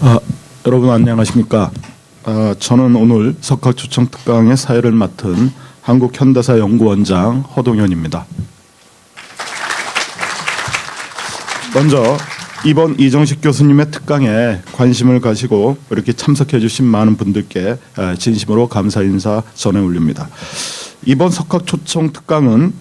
아, 여러분 안녕하십니까? 저는 오늘 석학초청 특강의 사회를 맡은 한국현대사연구원장 허동현입니다. 먼저 이번 이정식 교수님의 특강에 관심을 가지고 이렇게 참석해 주신 많은 분들께 진심으로 감사 인사 전해 올립니다. 이번 석학초청 특강은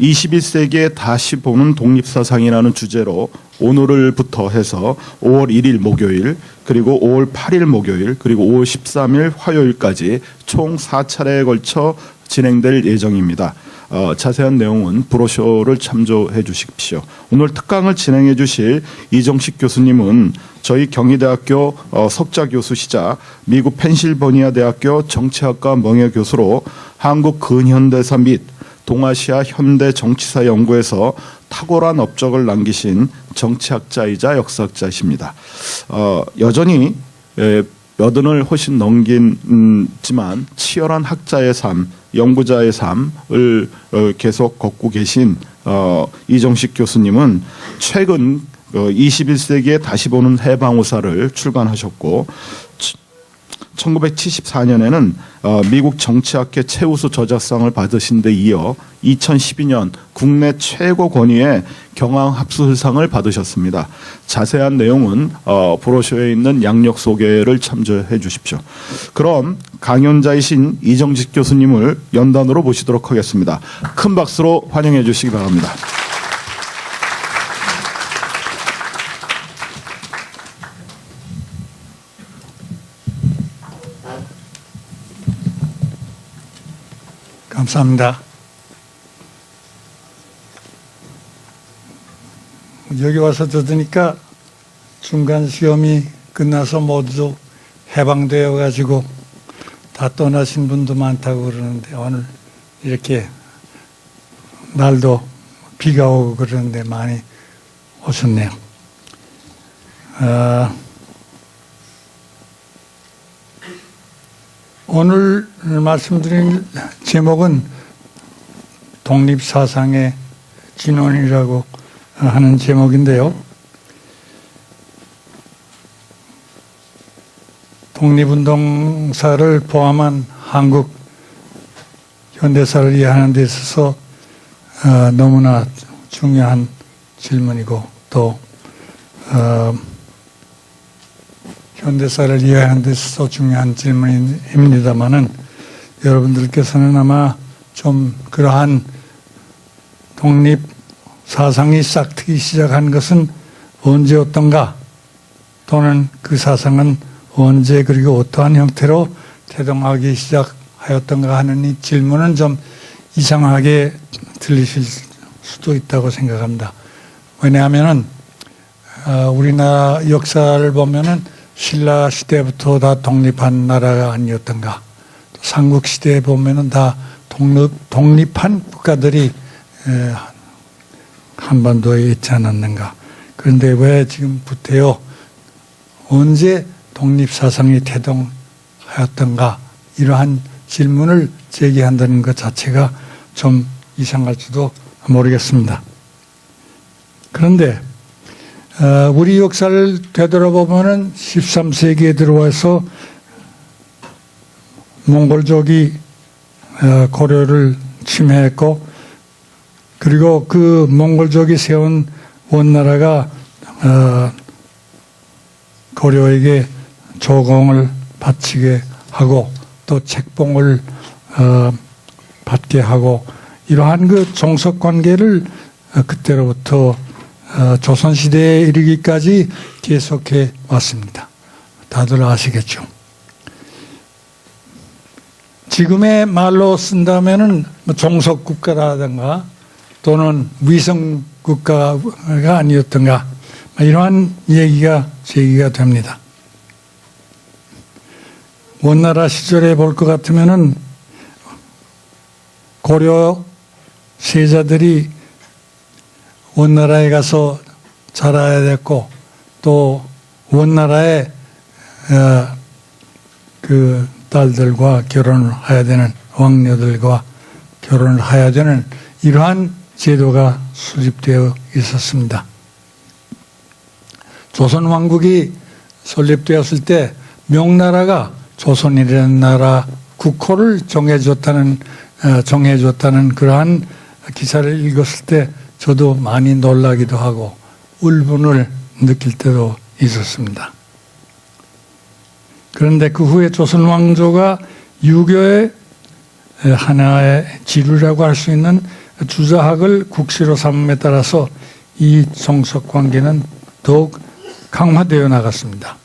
21세기에 다시 보는 독립사상이라는 주제로 오늘부터 해서 5월 1일 목요일, 그리고 5월 8일 목요일, 그리고 5월 13일 화요일까지 총 4차례에 걸쳐 진행될 예정입니다. 자세한 내용은 브로셔를 참조해 주십시오. 오늘 특강을 진행해 주실 이정식 교수님은 저희 경희대학교 석좌 교수시자 미국 펜실버니아 대학교 정치학과 명예교수로 한국 근현대사 및 동아시아 현대 정치사 연구에서 탁월한 업적을 남기신 정치학자이자 역사학자이십니다. 여전히 여든을 훨씬 넘긴지만 치열한 학자의 삶, 연구자의 삶을 계속 걷고 계신 이정식 교수님은 최근 21세기에 다시 보는 해방호사를 출간하셨고 1974년에는 미국 정치학회 최우수 저자상을 받으신 데 이어 2012년 국내 최고 권위의 경항합수상을 받으셨습니다. 자세한 내용은 브로셔에 있는 양력 소개를 참조해 주십시오. 그럼 강연자이신 이정식 교수님을 연단으로 모시도록 하겠습니다. 큰 박수로 환영해 주시기 바랍니다. 감사합니다. 여기 와서 들으니까 중간 시험이 끝나서 모두 해방되어 가지고 다 떠나신 분도 많다고 그러는데 오늘 이렇게 날도 비가 오고 그러는데 많이 오셨네요. 오늘 말씀드릴 제목은 독립사상의 진원이라고 하는 제목인데요. 독립운동사를 포함한 한국 현대사를 이해하는 데 있어서 너무나 중요한 질문이고 또 현대사를 이해하는 데 있어서 중요한 질문입니다만은 여러분들께서는 아마 좀 그러한 독립 사상이 싹트기 시작한 것은 언제였던가 또는 그 사상은 언제 그리고 어떠한 형태로 태동하기 시작하였던가 하는 이 질문은 좀 이상하게 들리실 수도 있다고 생각합니다. 왜냐하면은 우리나라 역사를 보면은 신라 시대부터 다 독립한 나라가 아니었던가, 삼국 시대에 보면은 다 독립한 국가들이 한반도에 있지 않았는가. 그런데 왜 지금부터요, 언제 독립사상이 태동하였던가, 이러한 질문을 제기한다는 것 자체가 좀 이상할지도 모르겠습니다. 그런데 우리 역사를 되돌아보면은 13세기에 들어와서 몽골족이 고려를 침해했고, 그리고 그 몽골족이 세운 원나라가 고려에게 조공을 바치게 하고 또 책봉을 받게 하고, 이러한 그 종속 관계를 그때로부터 조선시대에 이르기까지 계속해 왔습니다. 다들 아시겠죠? 지금의 말로 쓴다면은 종속국가라든가 또는 위성국가가 아니었던가, 이러한 얘기가 제기가 됩니다. 원나라 시절에 볼 것 같으면은 고려 세자들이 원나라에 가서 자라야 됐고, 또 원나라의 그 딸들과 결혼을 해야 되는, 왕녀들과 결혼을 해야 되는 이러한 제도가 수립되어 있었습니다. 조선 왕국이 설립되었을 때 명나라가 조선이라는 나라 국호를 정해줬다는 그러한 기사를 읽었을 때 저도 많이 놀라기도 하고 울분을 느낄 때도 있었습니다. 그런데 그 후에 조선 왕조가 유교의 하나의 지류라고 할 수 있는 주자학을 국시로 삼음에 따라서 이 정석 관계는 더욱 강화되어 나갔습니다.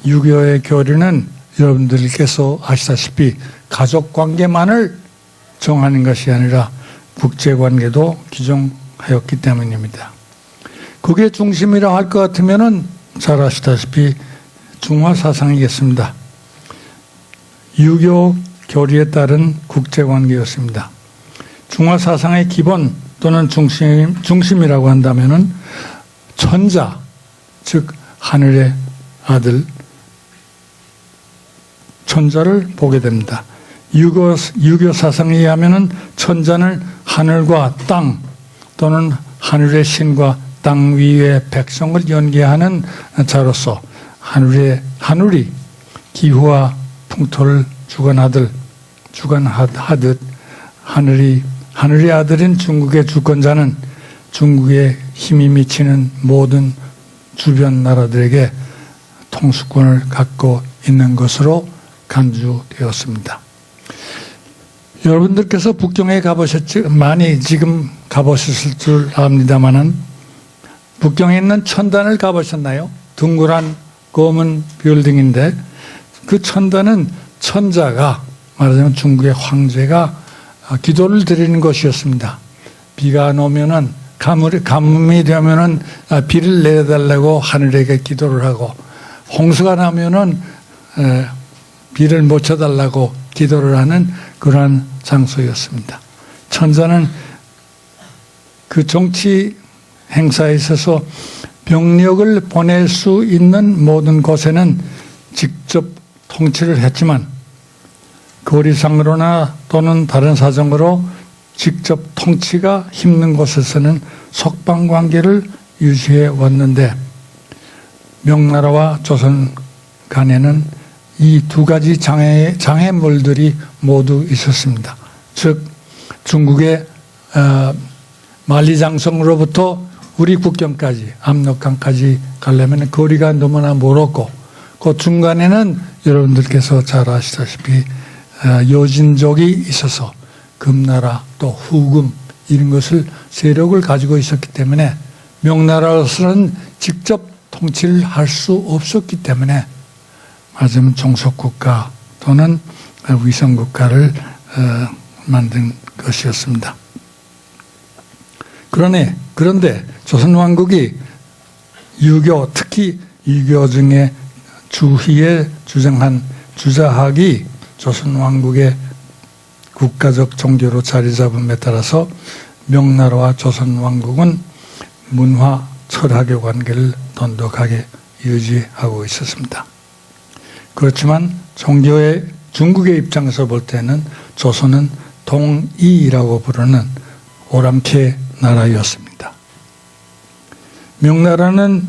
유교의 교리는 여러분들께서 아시다시피 가족 관계만을 정하는 것이 아니라 국제 관계도 규정하였기 때문입니다. 그게 중심이라 할 것 같으면은 잘 아시다시피 중화 사상이겠습니다. 유교 교리에 따른 국제 관계였습니다. 중화 사상의 기본 또는 중심이라고 한다면은 천자, 즉 하늘의 아들 천자를 보게 됩니다. 유교 사상에 의하면은 천자는 하늘과 땅 또는 하늘의 신과 땅 위의 백성을 연계하는 자로서 하늘이 기후와 풍토를 주관하듯 하늘의 아들인 중국의 주권자는 중국에 힘이 미치는 모든 주변 나라들에게 통수권을 갖고 있는 것으로 간주되었습니다. 여러분들께서 북경에 많이 지금 가보셨을 줄 압니다만은 북경에 있는 천단을 가보셨나요? 둥그란 검은 빌딩인데 그 천단은 천자가 말하자면 중국의 황제가 기도를 드리는 것이었습니다. 비가 안 오면은 가뭄이 되면은 비를 내려달라고 하늘에게 기도를 하고 홍수가 나면은 비를 못 쳐달라고 기도를 하는 그러한 장소였습니다. 천자는 그 정치 행사에 있어서 병력을 보낼 수 있는 모든 곳에는 직접 통치를 했지만 거리상으로나 또는 다른 사정으로 직접 통치가 힘든 곳에서는 석방관계를 유지해 왔는데 명나라와 조선 간에는 이 두 가지 장애물들이 모두 있었습니다. 즉 중국의 만리장성으로부터 우리 국경까지 압록강까지 가려면 거리가 너무나 멀었고 그 중간에는 여러분들께서 잘 아시다시피 여진족이 있어서 금나라 또 후금 이런 것을 세력을 가지고 있었기 때문에 명나라로서는 직접 통치를 할 수 없었기 때문에 말하자면 종속국가 또는 위성국가를 만든 것이었습니다. 그런데 조선왕국이 유교, 특히 유교 중에 주희에 주장한 주자학이 조선왕국의 국가적 종교로 자리 잡음에 따라서 명나라와 조선왕국은 문화, 철학의 관계를 돈독하게 유지하고 있었습니다. 그렇지만 종교의 중국의 입장에서 볼 때는 조선은 동이라고 부르는 오랑캐 나라였습니다. 명나라는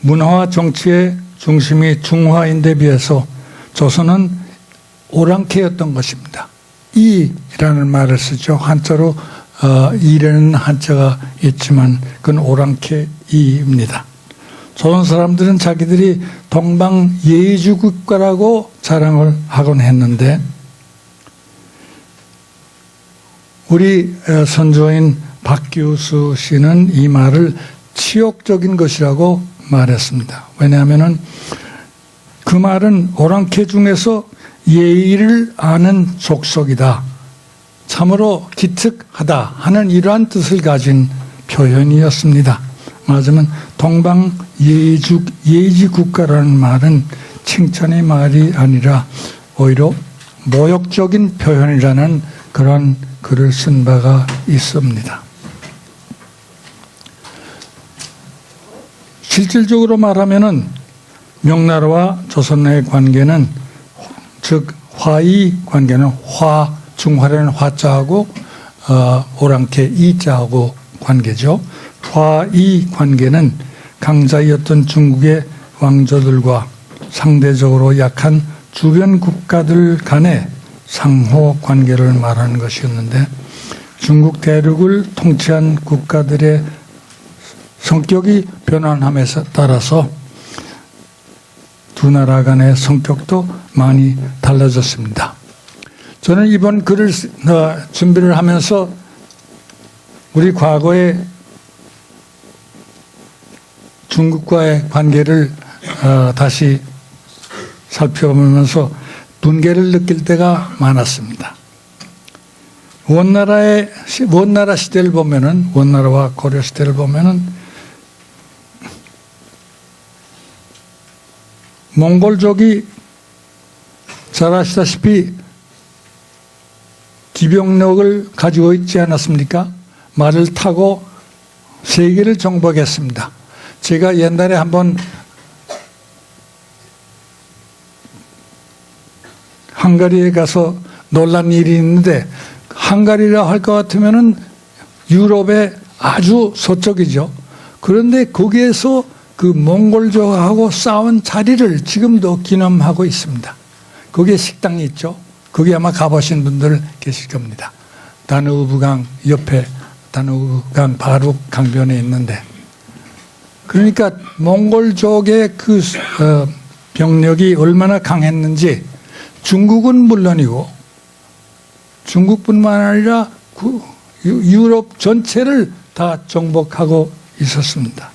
문화와 정치의 중심이 중화인데 비해서 조선은 오랑캐였던 것입니다. 이라는 말을 쓰죠. 한자로 이라는 한자가 있지만 그건 오랑캐 이입니다. 조선 사람들은 자기들이 동방 예의주 국가라고 자랑을 하곤 했는데 우리 선조인 박규수 씨는 이 말을 치욕적인 것이라고 말했습니다. 왜냐하면 그 말은 오랑캐 중에서 예의를 아는 족속이다. 참으로 기특하다 하는 이러한 뜻을 가진 표현이었습니다. 말하자면 동방 예의지 국가라는 말은 칭찬의 말이 아니라 오히려 모욕적인 표현이라는 그런 글을 쓴 바가 있습니다. 실질적으로 말하면은 명나라와 조선의 관계는 즉 화이 관계는 중화라는 화자하고 오랑캐 이자하고 관계죠. 화이 관계는 강자였던 중국의 왕조들과 상대적으로 약한 주변 국가들 간의 상호 관계를 말하는 것이었는데, 중국 대륙을 통치한 국가들의 성격이 변환함에 따라서 두 나라 간의 성격도 많이 달라졌습니다. 저는 이번 글을 준비를 하면서 우리 과거의 중국과의 관계를 다시 살펴보면서 분개를 느낄 때가 많았습니다. 원나라 시대를 보면은, 원나라와 고려 시대를 보면은 몽골족이 잘 아시다시피 기병력을 가지고 있지 않았습니까? 말을 타고 세계를 정복했습니다. 제가 옛날에 한번 헝가리에 가서 놀란 일이 있는데, 헝가리라 할 것 같으면은 유럽의 아주 서쪽이죠. 그런데 거기에서 그 몽골족하고 싸운 자리를 지금도 기념하고 있습니다. 거기에 식당이 있죠. 거기 아마 가보신 분들 계실 겁니다. 다누브강 옆에, 다누브강 바로 강변에 있는데, 그러니까 몽골족의 그 병력이 얼마나 강했는지 중국은 물론이고 중국뿐만 아니라 유럽 전체를 다 정복하고 있었습니다.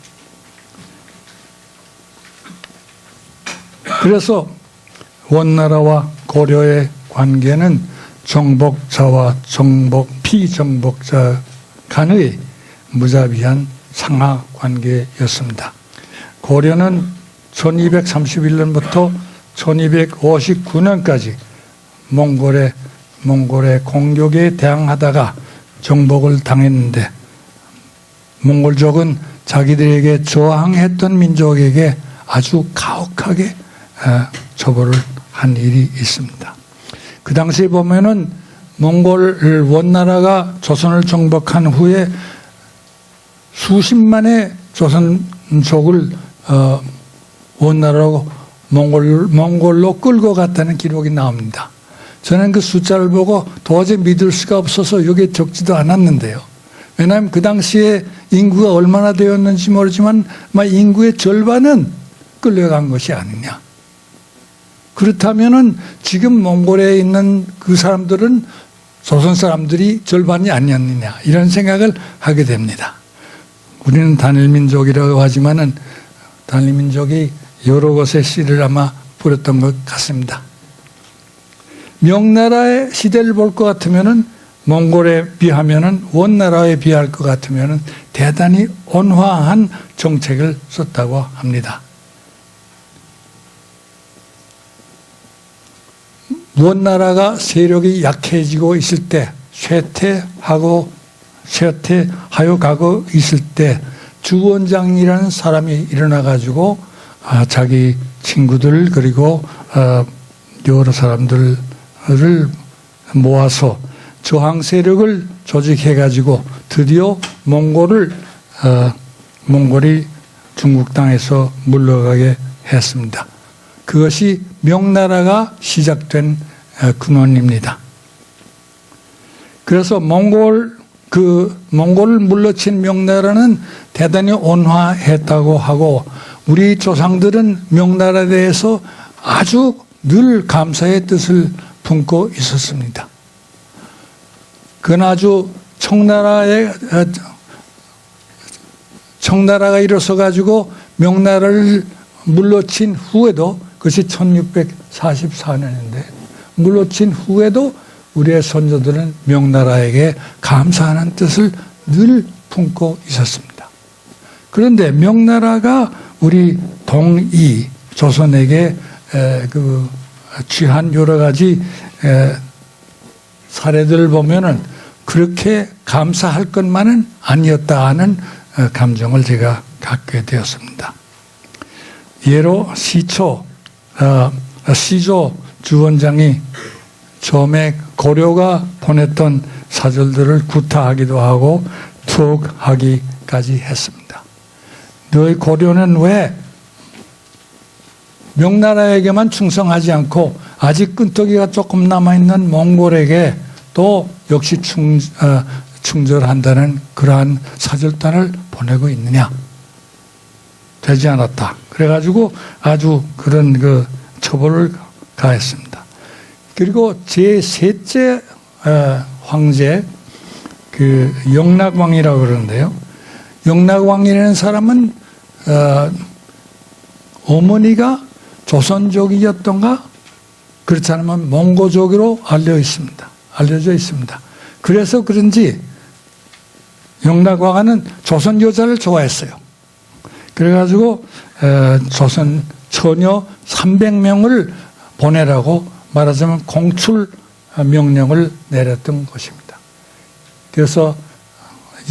그래서 원나라와 고려의 관계는 정복자와 피정복자 간의 무자비한 상하 관계였습니다. 고려는 1231년부터 1259년까지 몽골의 공격에 대항하다가 정복을 당했는데, 몽골족은 자기들에게 저항했던 민족에게 아주 가혹하게 처벌을 한 일이 있습니다. 그 당시에 보면은 몽골 원나라가 조선을 정복한 후에 수십만의 조선족을 원나라로 몽골로 끌고 갔다는 기록이 나옵니다. 저는 그 숫자를 보고 도저히 믿을 수가 없어서 여기에 적지도 않았는데요. 왜냐하면 그 당시에 인구가 얼마나 되었는지 모르지만 인구의 절반은 끌려간 것이 아니냐. 그렇다면은 지금 몽골에 있는 그 사람들은 조선 사람들이 절반이 아니었느냐, 이런 생각을 하게 됩니다. 우리는 단일민족이라고 하지만은 단일민족이 여러 곳에 씨를 아마 뿌렸던 것 같습니다. 명나라의 시대를 볼 것 같으면은, 몽골에 비하면은, 원나라에 비할 것 같으면은 대단히 온화한 정책을 썼다고 합니다. 원나라가 세력이 약해지고 있을 때, 쇠퇴하여 가고 있을 때, 주원장이라는 사람이 일어나가지고 자기 친구들 그리고 여러 사람들을 모아서 저항 세력을 조직해가지고 드디어 몽골이 중국 땅에서 물러가게 했습니다. 그것이 명나라가 시작된 근원입니다. 그래서 몽골을 물러친 명나라는 대단히 온화했다고 하고, 우리 조상들은 명나라에 대해서 아주 늘 감사의 뜻을 품고 있었습니다. 그건 아주 청나라가 일어서 가지고 명나라를 물러친 후에도, 그것이 1644년인데 물러친 후에도 우리의 선조들은 명나라에게 감사하는 뜻을 늘 품고 있었습니다. 그런데 명나라가 우리 동이 조선에게 취한 여러 가지 사례들을 보면은 그렇게 감사할 것만은 아니었다 하는 감정을 제가 갖게 되었습니다. 예로 시조 주원장이 처음에 고려가 보냈던 사절들을 구타하기도 하고 투옥하기까지 했습니다. 너희 고려는 왜 명나라에게만 충성하지 않고 아직 끈떡이가 조금 남아있는 몽골에게 또 역시 충절한다는 그러한 사절단을 보내고 있느냐? 되지 않았다. 그래가지고 아주 그런 그 처벌을 가했습니다. 그리고 제3째 황제 그 영락왕이라고 그러는데요. 영락왕이라는 사람은 어머니가 조선족이었던가 그렇지 않으면 몽고족으로 알려져 있습니다. 그래서 그런지 영락왕은 조선 여자를 좋아했어요. 그래가지고 조선 처녀 300명을 보내라고 말하자면 공출 명령을 내렸던 것입니다. 그래서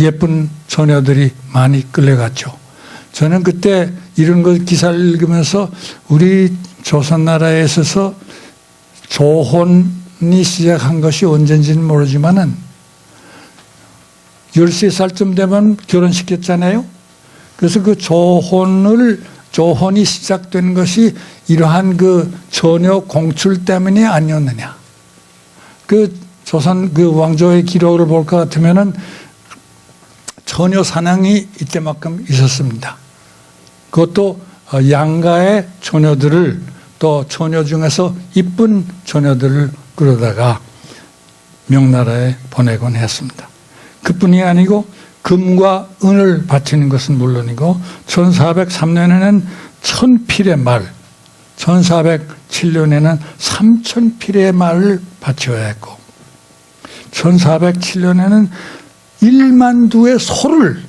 예쁜 처녀들이 많이 끌려갔죠. 저는 그때 이런 거 기사를 읽으면서 우리 조선 나라에 있어서 조혼이 시작한 것이 언젠지는 모르지만은 13살쯤 되면 결혼시켰잖아요. 그래서 그 조혼이 시작된 것이 이러한 그 처녀 공출 때문이 아니었느냐. 그 조선 그 왕조의 기록을 볼 것 같으면은 처녀 사냥이 이때만큼 있었습니다. 그것도 양가의 처녀들을 또 처녀 중에서 이쁜 처녀들을 끌어다가 명나라에 보내곤 했습니다. 그뿐이 아니고 금과 은을 바치는 것은 물론이고 1403년에는 1000필의 말, 1407년에는 3000필의 말을 바쳐야 했고 1407년에는 1만 두의 소를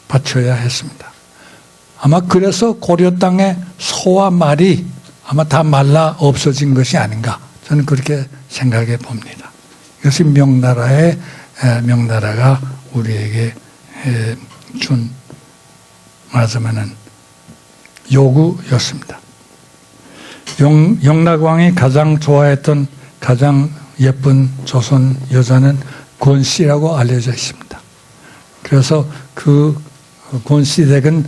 바쳐야 했습니다. 아마 그래서 고려 땅의 소와 말이 아마 다 말라 없어진 것이 아닌가 저는 그렇게 생각해 봅니다. 이것이 명나라가 우리에게 준 말하자면은 요구였습니다. 영락왕이 가장 좋아했던 가장 예쁜 조선 여자는 권씨라고 알려져 있습니다. 그래서 그 권씨 댁은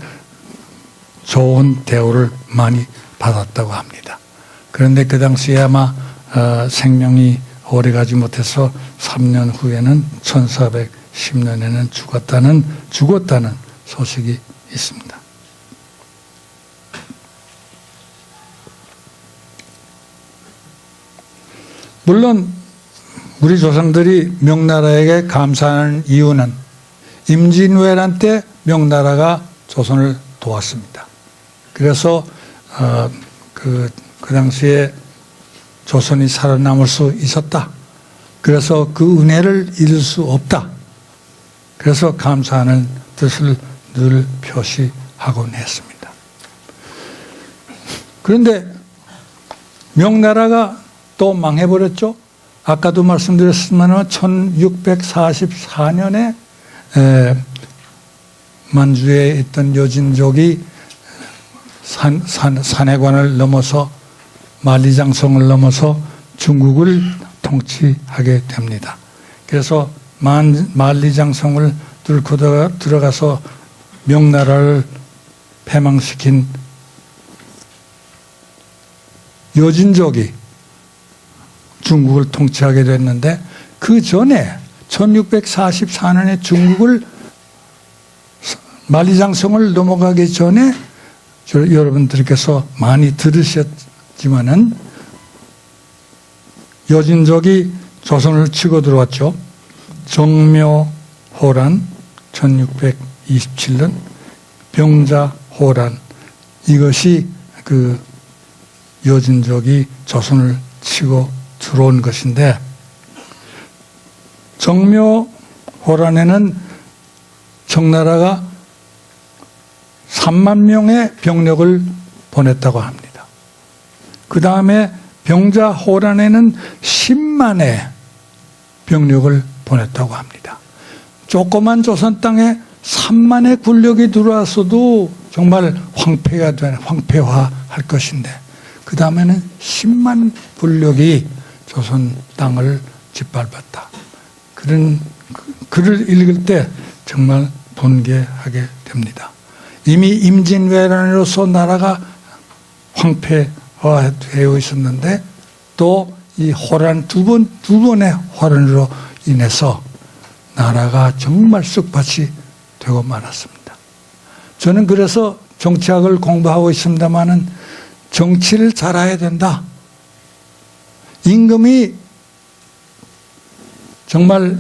좋은 대우를 많이 받았다고 합니다. 그런데 그 당시에 아마 생명이 오래가지 못해서 3년 후에는 1410년에는 죽었다는 소식이 있습니다. 물론 우리 조상들이 명나라에게 감사하는 이유는 임진왜란 때 명나라가 조선을 도왔습니다. 그래서 그 당시에 조선이 살아남을 수 있었다. 그래서 그 은혜를 잊을 수 없다. 그래서 감사하는 뜻을 늘 표시하곤 했습니다. 그런데 명나라가 또 망해버렸죠. 아까도 말씀드렸지만 1644년에 만주에 있던 여진족이 산해관을 넘어서 만리장성을 넘어서 중국을 통치하게 됩니다. 그래서 만리장성을 뚫고 들어가서 명나라를 패망시킨 여진족이 중국을 통치하게 됐는데 그 전에 1644년에 중국을 만리장성을 넘어가기 전에 여러분들께서 많이 들으셨지만은 여진족이 조선을 치고 들어왔죠. 정묘호란 1627년, 병자호란 이것이 그 여진족이 조선을 치고 들어온 것인데 정묘호란에는 청나라가 3만 명의 병력을 보냈다고 합니다. 그 다음에 병자호란에는 10만의 병력을 보냈다고 합니다. 조그만 조선 땅에 3만의 군력이 들어왔어도 정말 황폐화할 것인데 그 다음에는 10만 군력이 조선 땅을 짓밟았다. 그런 글을 읽을 때 정말 분개하게 됩니다. 이미 임진왜란으로서 나라가 황폐화되어 있었는데 또 이 호란 두 번의 호란으로 인해서 나라가 정말 쑥밭이 되고 말았습니다. 저는 그래서 정치학을 공부하고 있습니다마는 정치를 잘해야 된다. 정말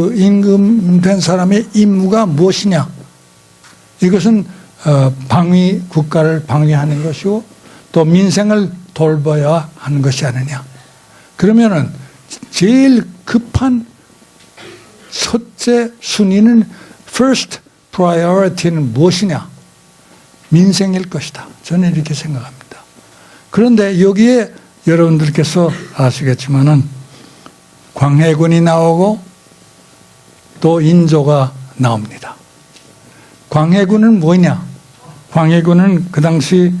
임금된 사람의 임무가 무엇이냐? 이것은 국가를 방위하는 것이고 또 민생을 돌봐야 하는 것이 아니냐. 그러면은 제일 급한 첫째 순위는 first priority는 무엇이냐? 민생일 것이다. 저는 이렇게 생각합니다. 그런데 여기에 여러분들께서 아시겠지만은 광해군이 나오고 또 인조가 나옵니다. 광해군은 뭐냐? 광해군은 그 당시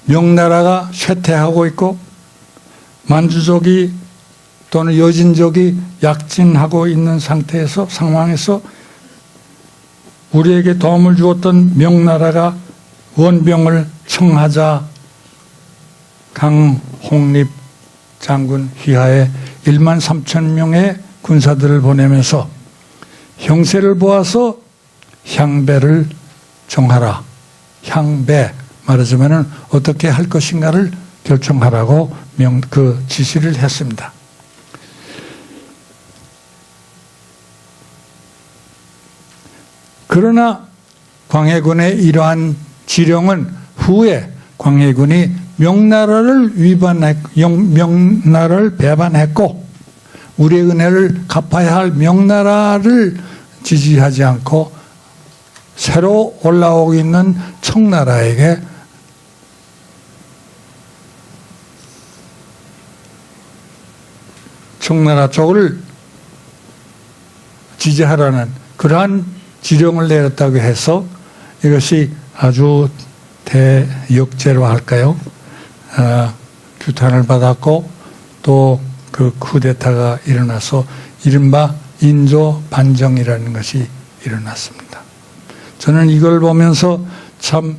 명나라가 쇠퇴하고 있고 만주족이 또는 여진족이 약진하고 있는 상황에서 우리에게 도움을 주었던 명나라가 원병을 청하자 강홍립 장군 휘하에 1만 3천 명의 군사들을 보내면서 형세를 보아서 향배를 정하라. 향배 말하자면 어떻게 할 것인가를 결정하라고 지시를 했습니다. 그러나 광해군의 이러한 지령은 후에 광해군이 명나라를 배반했고 우리의 은혜를 갚아야 할 명나라를 지지하지 않고 새로 올라오고 있는 청나라에게 청나라 쪽을 지지하라는 그러한 지령을 내렸다고 해서 이것이 아주 대역죄로 할까요? 규탄을 받았고 또 그 쿠데타가 일어나서 이른바 인조 반정이라는 것이 일어났습니다. 저는 이걸 보면서 참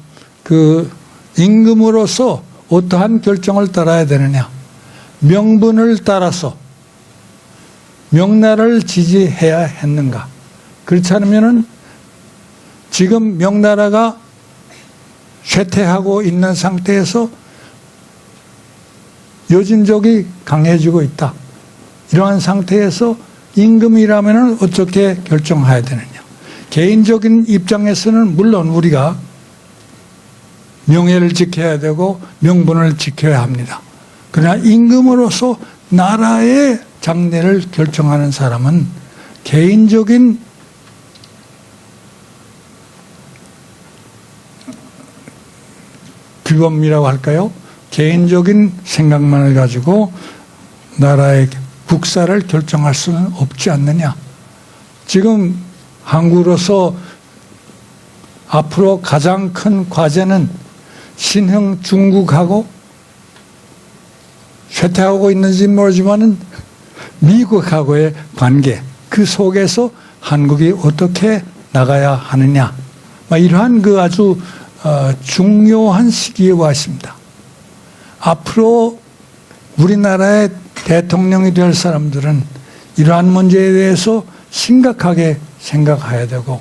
임금으로서 어떠한 결정을 따라야 되느냐? 명분을 따라서 명나라를 지지해야 했는가? 그렇지 않으면은 지금 명나라가 쇠퇴하고 있는 상태에서 여진족이 강해지고 있다. 이러한 상태에서 임금이라면 어떻게 결정해야 되느냐. 개인적인 입장에서는 물론 우리가 명예를 지켜야 되고 명분을 지켜야 합니다. 그러나 임금으로서 나라의 장래를 결정하는 사람은 개인적인 규범이라고 할까요? 개인적인 생각만을 가지고 나라의 국사를 결정할 수는 없지 않느냐. 지금 한국으로서 앞으로 가장 큰 과제는 신흥 중국하고 쇠퇴하고 있는지 모르지만은 미국하고의 관계, 그 속에서 한국이 어떻게 나가야 하느냐. 이러한 아주 중요한 시기에 와 있습니다. 앞으로 우리나라의 대통령이 될 사람들은 이러한 문제에 대해서 심각하게 생각해야 되고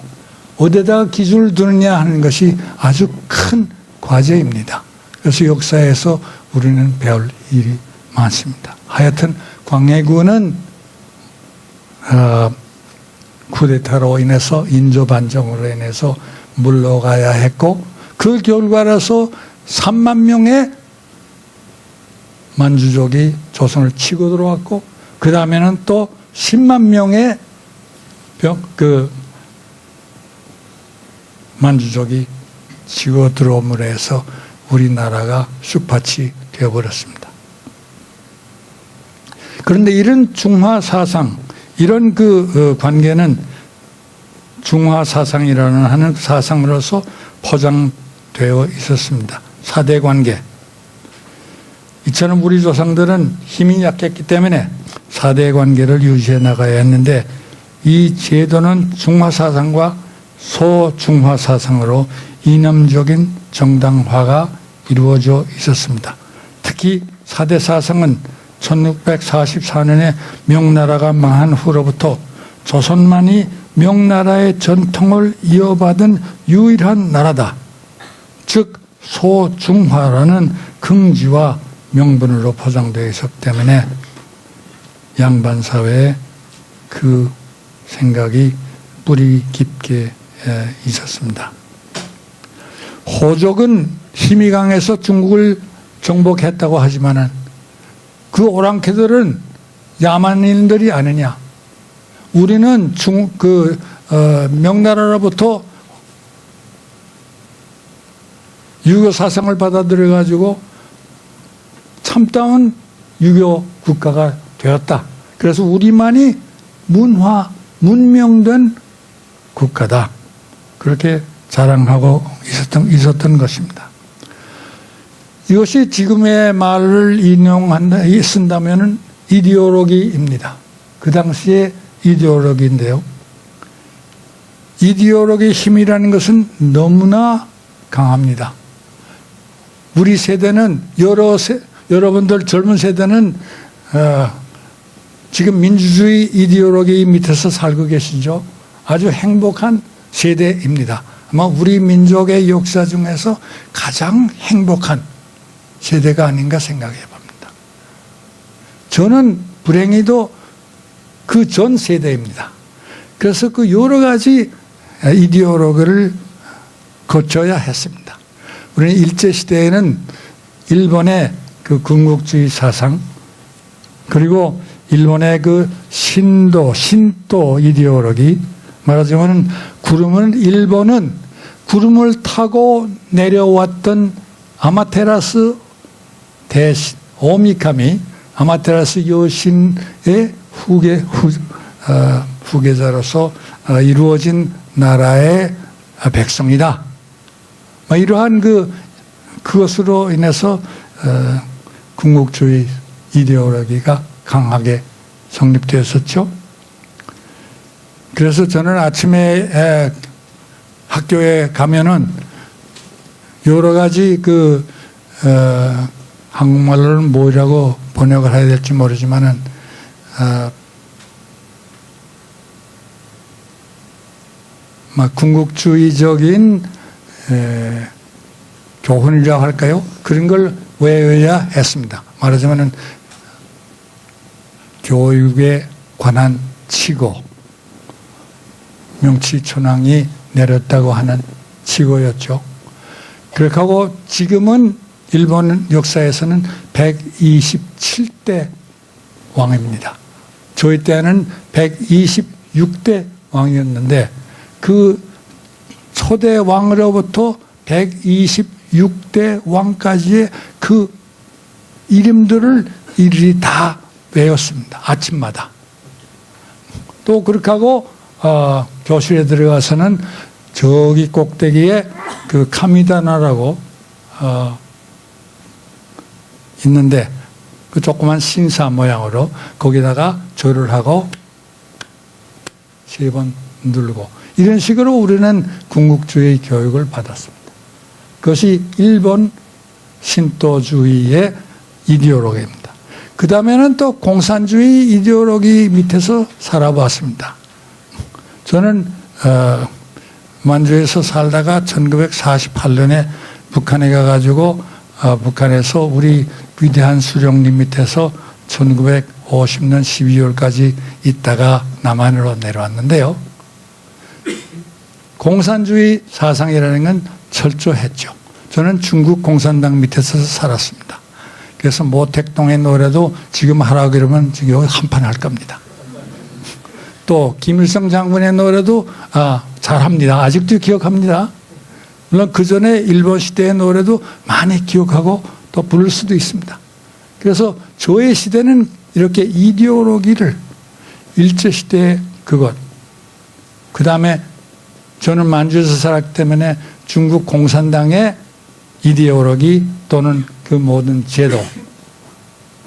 어디다가 기준을 두느냐 하는 것이 아주 큰 과제입니다. 그래서 역사에서 우리는 배울 일이 많습니다. 하여튼 광해군은 쿠데타로 인해서 인조 반정으로 인해서 물러가야 했고 그 결과로서 3만 명의 만주족이 조선을 치고 들어왔고 그 다음에는 또 10만 명의 만주족이 치고 들어옴으로 해서 우리나라가 쑥밭이 되어버렸습니다. 그런데 이런 중화 사상, 이런 관계는 중화 사상이라는 하는 사상으로서 포장되어 있었습니다. 사대 관계. 이처럼 우리 조상들은 힘이 약했기 때문에 사대 관계를 유지해 나가야 했는데 이 제도는 중화 사상과 소중화 사상으로 이념적인 정당화가 이루어져 있었습니다. 특히 4대 사상은 1644년에 명나라가 망한 후로부터 조선만이 명나라의 전통을 이어받은 유일한 나라다. 즉 소중화라는 긍지와 명분으로 포장되어 있었기 때문에 양반 사회에 그 생각이 뿌리 깊게 있었습니다. 호족은 힘이 강해서 중국을 정복했다고 하지만은 그 오랑캐들은 야만인들이 아니냐. 우리는 명나라로부터 유교 사상을 받아들여 가지고 참다운 유교 국가가 되었다. 그래서 우리만이 문명된 국가다. 그렇게 자랑하고 있었던 것입니다. 이것이 지금의 말을 쓴다면 이데올로기입니다. 그 당시의 이데올로기인데요. 이데올로기의 힘이라는 것은 너무나 강합니다. 우리 세대는 여러분들 젊은 세대는 지금 민주주의 이데올로기 밑에서 살고 계시죠. 아주 행복한 세대입니다. 아마 우리 민족의 역사 중에서 가장 행복한 세대가 아닌가 생각해 봅니다. 저는 불행히도 그 전 세대입니다. 그래서 그 여러 가지 이데올로기를 거쳐야 했습니다. 우리는 일제시대에는 일본의 그 군국주의 사상, 그리고 일본의 그 신도 이데올로기, 말하자면 일본은 구름을 타고 내려왔던 아마테라스 대신 오미카미, 아마테라스 여신의 후계자로서 이루어진 나라의 백성이다. 이러한 그것으로 인해서 군국주의 이데올로기가 강하게 성립되었었죠. 그래서 저는 아침에 학교에 가면은 여러 가지 한국말로는 뭐라고 번역을 해야 될지 모르지만은 군국주의적인 교훈이라고 할까요? 그런 걸 외워야 했습니다. 말하자면은 교육에 관한 칙오, 명치천왕이 내렸다고 하는 칙오였죠. 그렇게 하고 지금은 일본 역사에서는 127대 왕입니다. 저희 때는 126대 왕이었는데 그 초대 왕으로부터 126대 왕까지의 그 이름들을 일일이 다 외웠습니다. 아침마다. 또 그렇게 하고 교실에 들어가서는 저기 꼭대기에 그 카미다나라고 있는데 그 조그만 신사 모양으로 거기다가 절을 하고 3번 누르고 이런 식으로 우리는 군국주의 교육을 받았습니다. 그것이 일본 신도주의의 이데올로기입니다. 그 다음에는 또 공산주의 이데올로기 밑에서 살아봤습니다. 저는 만주에서 살다가 1948년에 북한에 가가지고 북한에서 우리 위대한 수령님 밑에서 1950년 12월까지 있다가 남한으로 내려왔는데요. 공산주의 사상이라는 건 철저했죠. 저는 중국 공산당 밑에서 살았습니다. 그래서 모택동의 노래도 지금 하라고 그러면 지금 한판 할 겁니다. 또 김일성 장군의 노래도 잘합니다. 아직도 기억합니다. 물론 그 전에 일본 시대의 노래도 많이 기억하고 또 부를 수도 있습니다. 그래서 저의 시대는 이렇게 이데올로기를 일제시대의 그것, 그 다음에 저는 만주에서 살았기 때문에 중국 공산당의 이데올로기 또는 그 모든 제도,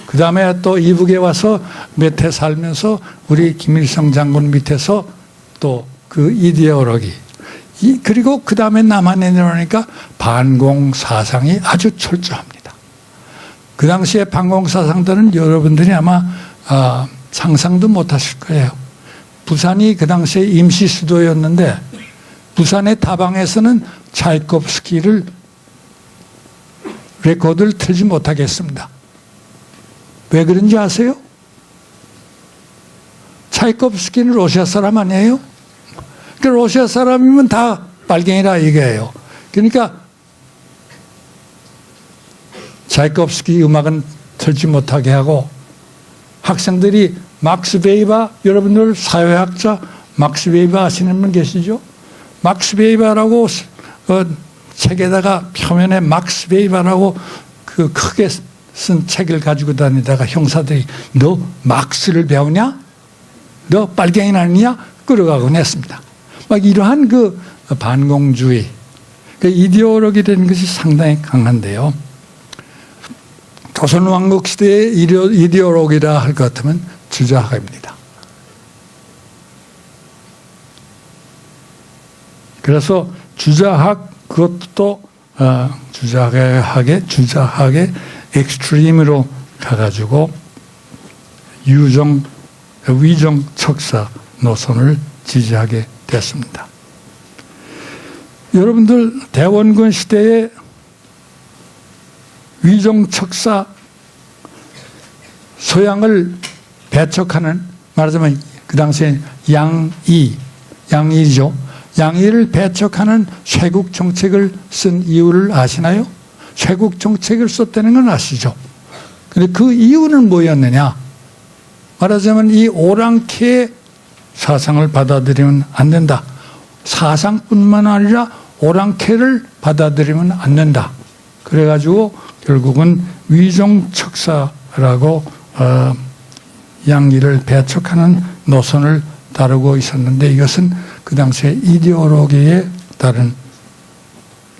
그 다음에 또 이북에 와서 몇 해 살면서 우리 김일성 장군 밑에서 또 그 이데올로기, 그리고 그 다음에 남한에 내려오니까 반공사상이 아주 철저합니다. 그 당시에 반공사상들은 여러분들이 아마 상상도 못하실 거예요. 부산이 그 당시에 임시 수도였는데 부산의 다방에서는 차이콥스키를 레코드를 틀지 못하겠습니다. 왜 그런지 아세요? 차이콥스키는 러시아 사람 아니에요? 그 러시아 사람이면 다 빨갱이라 얘기해요. 그러니까 차이콥스키 음악은 틀지 못하게 하고 학생들이 막스 베이바, 여러분들 사회학자 막스 베이바 아시는 분 계시죠? 막스 베이바라고 책에다가 표면에 막스 베이바라고 그 크게 쓴 책을 가지고 다니다가 형사들이 너 막스를 배우냐? 너 빨갱이 아니냐? 끌어가곤 했습니다. 막 이러한 그 반공주의, 그 이데올로기라는 것이 상당히 강한데요. 조선 왕국 시대의 이데올로기라 할 것 같으면 주자학입니다. 그래서 주자학, 그것도 주자학의 엑스트림으로 가가지고 위정 척사 노선을 지지하게 됐습니다. 여러분들 대원군 시대에 위정 척사 소양을 배척하는, 말하자면 그 당시에 양이죠. 양이를 배척하는 쇄국 정책을 쓴 이유를 아시나요? 쇄국 정책을 썼다는 건 아시죠? 근데 그 이유는 뭐였느냐? 말하자면 이 오랑캐 사상을 받아들이면 안 된다. 사상뿐만 아니라 오랑캐를 받아들이면 안 된다. 그래가지고 결국은 위정척사라고 양리를 배척하는 노선을 따르고 있었는데 이것은 그 당시에 이데올로기에 따른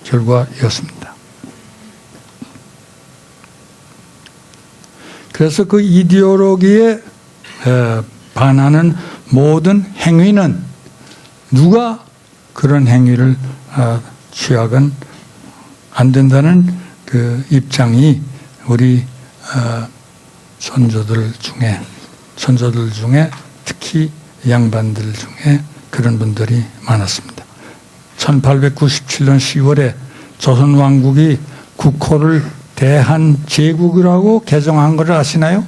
결과였습니다. 그래서 그 이데올로기에 반하는 모든 행위는 누가 그런 행위를 취하건 안 된다는 그 입장이 우리 선조들 중에 특히 양반들 중에 그런 분들이 많았습니다. 1897년 10월에 조선왕국이 국호를 대한제국이라고 개정한 걸 아시나요?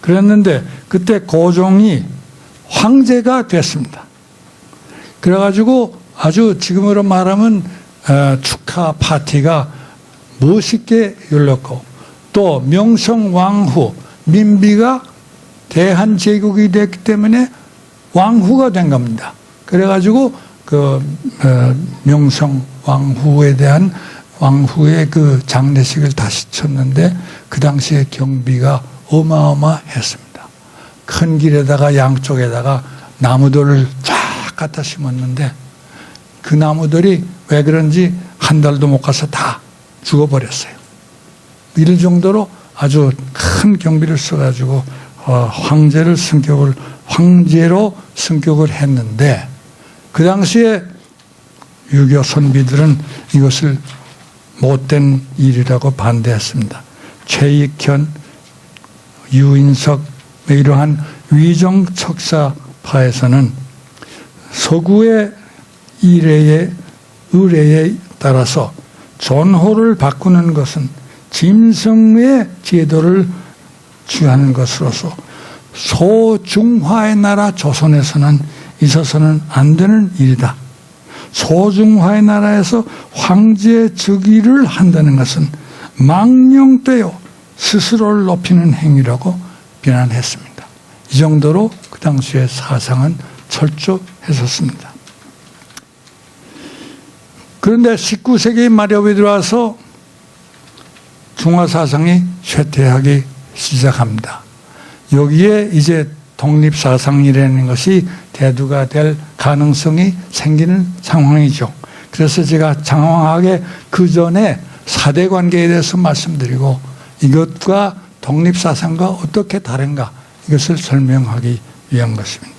그랬는데 그때 고종이 황제가 됐습니다. 그래가지고 아주 지금으로 말하면 축하 파티가 멋있게 열렸고 또 명성왕후 민비가 대한제국이 됐기 때문에 왕후가 된 겁니다. 그래가지고 그 명성왕후에 대한 왕후의 그 장례식을 다시 쳤는데 그 당시에 경비가 어마어마했습니다. 큰 길에다가 양쪽에다가 나무들을 쫙 갖다 심었는데 그 나무들이 왜 그런지 한 달도 못 가서 다 죽어버렸어요. 이럴 정도로 아주 큰 경비를 써가지고 황제로 승격을 했는데 그 당시에 유교 선비들은 이것을 못된 일이라고 반대했습니다. 최익현, 유인석 이러한 위정척사파에서는 서구의 의례에 따라서 존호를 바꾸는 것은 짐승의 제도를 취하는 것으로서 소중화의 나라 조선에서는 있어서는 안 되는 일이다. 소중화의 나라에서 황제 즉위를 한다는 것은 망령되어 스스로를 높이는 행위라고 비난했습니다. 이 정도로 그 당시의 사상은 철저했었습니다. 그런데 19세기 말엽에 들어와서 중화사상이 쇠퇴하기 시작합니다. 여기에 이제 독립사상이라는 것이 대두가 될 가능성이 생기는 상황이죠. 그래서 제가 장황하게 그 전에 사대 관계에 대해서 말씀드리고 이것과 독립사상과 어떻게 다른가 이것을 설명하기 위한 것입니다.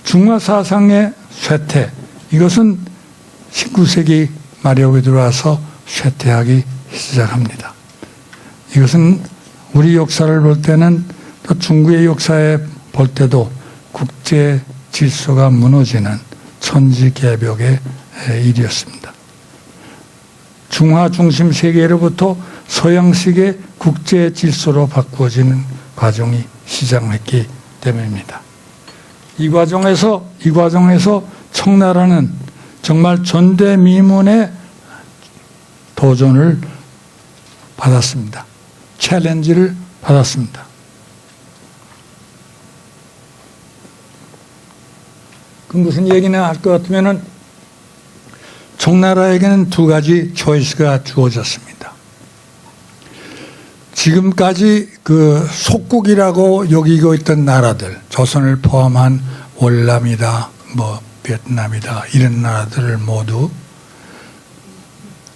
중화 사상의 쇠퇴, 이것은 19세기 말에 들어와서 쇠퇴하기 시작합니다. 이것은 우리 역사를 볼 때는 또 중국의 역사에 볼 때도 국제 질서가 무너지는 천지개벽의 일이었습니다. 중화 중심 세계로부터 서양식의 국제 질서로 바꾸어지는 과정이 시작했기 때문입니다. 이 과정에서 청나라는 정말 전대미문의 도전을 받았습니다. 챌린지를 받았습니다. 그 무슨 얘기나 할 것 같으면은 청나라에게는 두 가지 초이스가 주어졌습니다. 지금까지 그 속국이라고 여기고 있던 나라들, 조선을 포함한 월남이다, 베트남이다, 이런 나라들을 모두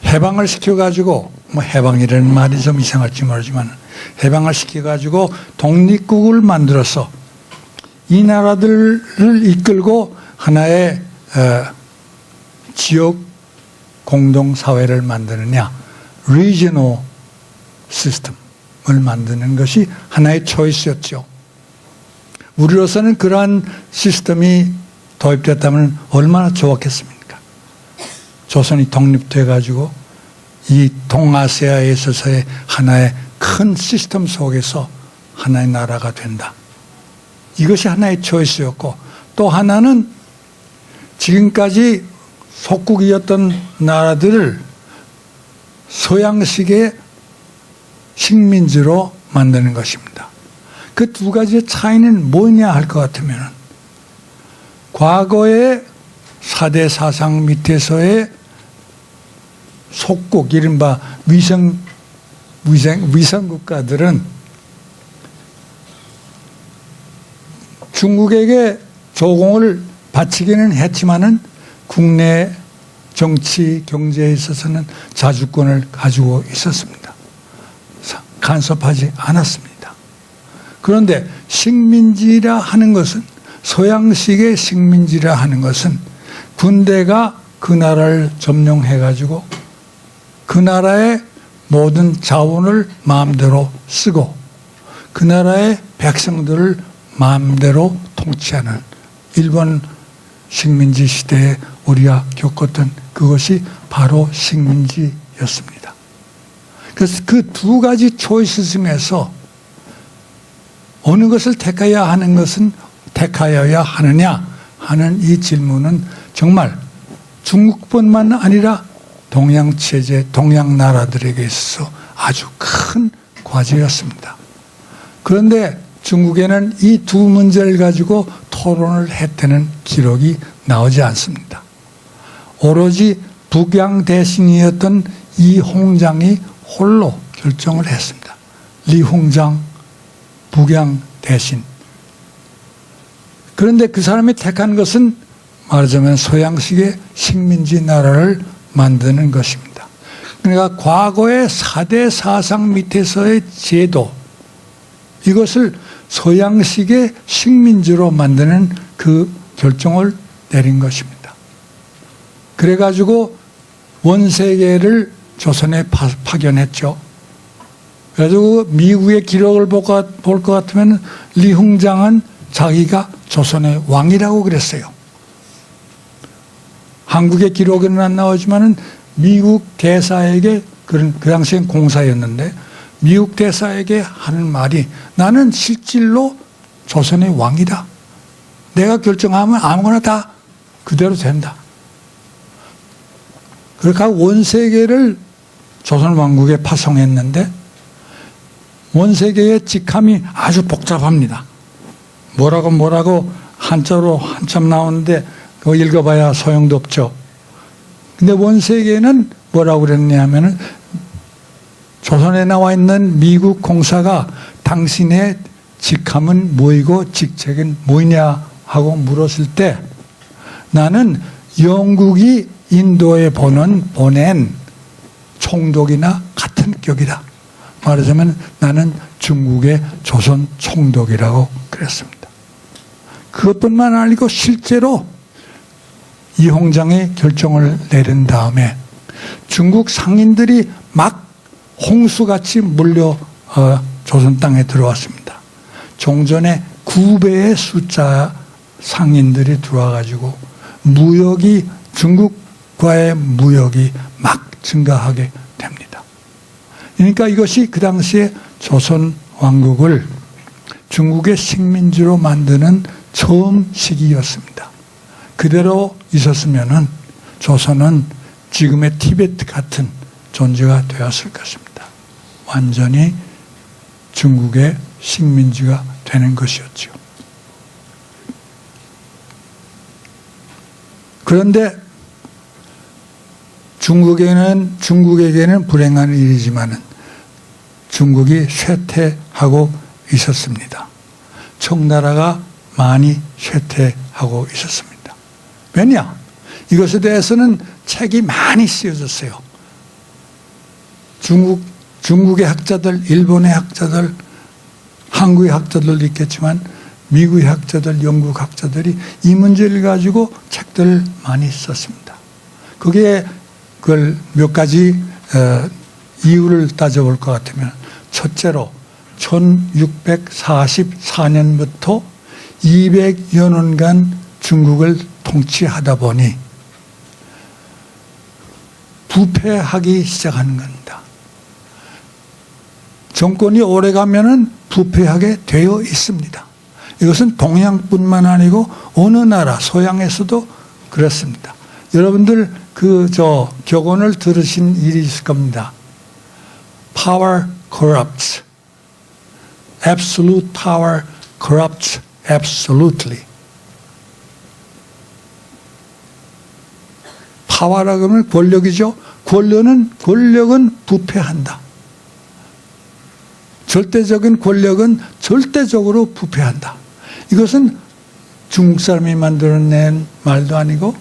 해방을 시켜가지고, 해방이라는 말이 좀 이상할지 모르지만, 해방을 시켜가지고 독립국을 만들어서 이 나라들을 이끌고 하나의 지역 공동사회를 만드느냐, regional system을 만드는 것이 하나의 초이스였죠. 우리로서는 그러한 시스템이 도입됐다면 얼마나 좋았겠습니까? 조선이 독립돼가지고 이 동아시아에 있어서의 하나의 큰 시스템 속에서 하나의 나라가 된다. 이것이 하나의 초이스였고, 또 하나는 지금까지 속국이었던 나라들을 서양식의 식민지로 만드는 것입니다. 그 두 가지의 차이는 뭐냐 할 것 같으면, 과거의 4대 사상 밑에서의 속국, 이른바 위성 국가들은 중국에게 조공을 바치기는 했지만은 국내 정치, 경제에 있어서는 자주권을 가지고 있었습니다. 간섭하지 않았습니다. 그런데 식민지라 하는 것은, 서양식의 식민지라 하는 것은 군대가 그 나라를 점령해가지고 그 나라의 모든 자원을 마음대로 쓰고 그 나라의 백성들을 마음대로 통치하는, 일본 식민지 시대에 우리가 겪었던 그것이 바로 식민지였습니다. 그래서 그 두 가지 초이스 중에서 어느 것을 택해야 하느냐 하는 이 질문은 정말 중국뿐만 아니라 동양 체제, 동양 나라들에게 있어서 아주 큰 과제였습니다. 그런데 중국에는 이 두 문제를 가지고 토론을 했다는 기록이 나오지 않습니다. 오로지 북양 대신이었던 이홍장이 홀로 결정을 했습니다. 리홍장 북양 대신. 그런데 그 사람이 택한 것은 말하자면 서양식의 식민지 나라를 만드는 것입니다. 그러니까 과거의 4대 사상 밑에서의 제도, 이것을 서양식의 식민지로 만드는 그 결정을 내린 것입니다. 그래가지고 원세계를 조선에 파견했죠. 그래가지고 미국의 기록을 볼 것 같으면 리홍장은 자기가 조선의 왕이라고 그랬어요. 한국의 기록에는 안 나오지만은 미국 대사에게, 그 당시엔 공사였는데 미국 대사에게 하는 말이, 나는 실질로 조선의 왕이다. 내가 결정하면 아무거나 다 그대로 된다. 그렇게 원세계를 조선 왕국에 파송했는데 원세계의 직함이 아주 복잡합니다. 뭐라고 한자로 한참 나오는데 그거 읽어봐야 소용도 없죠. 근데 원세계는 뭐라고 그랬냐 하면은, 조선에 나와 있는 미국 공사가 당신의 직함은 뭐이고 직책은 뭐냐 하고 물었을 때, 나는 영국이 인도에 보낸 총독이나 같은 격이다. 말하자면 나는 중국의 조선 총독이라고 그랬습니다. 그것뿐만 아니고 실제로 이홍장의 결정을 내린 다음에 중국 상인들이 막 홍수같이 몰려 조선 땅에 들어왔습니다. 종전에 9배의 숫자 상인들이 들어와가지고 중국과의 무역이 막 증가하게 됩니다. 그러니까 이것이 그 당시에 조선 왕국을 중국의 식민지로 만드는 처음 시기였습니다. 그대로 있었으면은 조선은 지금의 티베트 같은 존재가 되었을 것입니다. 완전히 중국의 식민지가 되는 것이었죠. 그런데 중국에게는 불행한 일이지만은 중국이 쇠퇴하고 있었습니다. 청나라가 많이 쇠퇴하고 있었습니다. 왜냐? 이것에 대해서는 책이 많이 쓰여졌어요. 중국의 학자들, 일본의 학자들, 한국의 학자들도 있겠지만 미국의 학자들, 영국 학자들이 이 문제를 가지고 책들을 많이 썼습니다. 그게 그걸 몇 가지 이유를 따져볼 것 같으면 첫째로 1644년부터 200여 년간 중국을 통치하다 보니 부패하기 시작하는 겁니다. 정권이 오래가면은 부패하게 되어 있습니다. 이것은 동양뿐만 아니고 어느 나라 서양에서도 그렇습니다. 여러분들 격언을 들으신 일이 있을 겁니다. Power corrupts. Absolute power corrupts absolutely. 파워라고 하면 권력이죠. 권력은 부패한다. 절대적인 권력은 절대적으로 부패한다. 이것은 중국 사람이 만들어낸 말도 아니고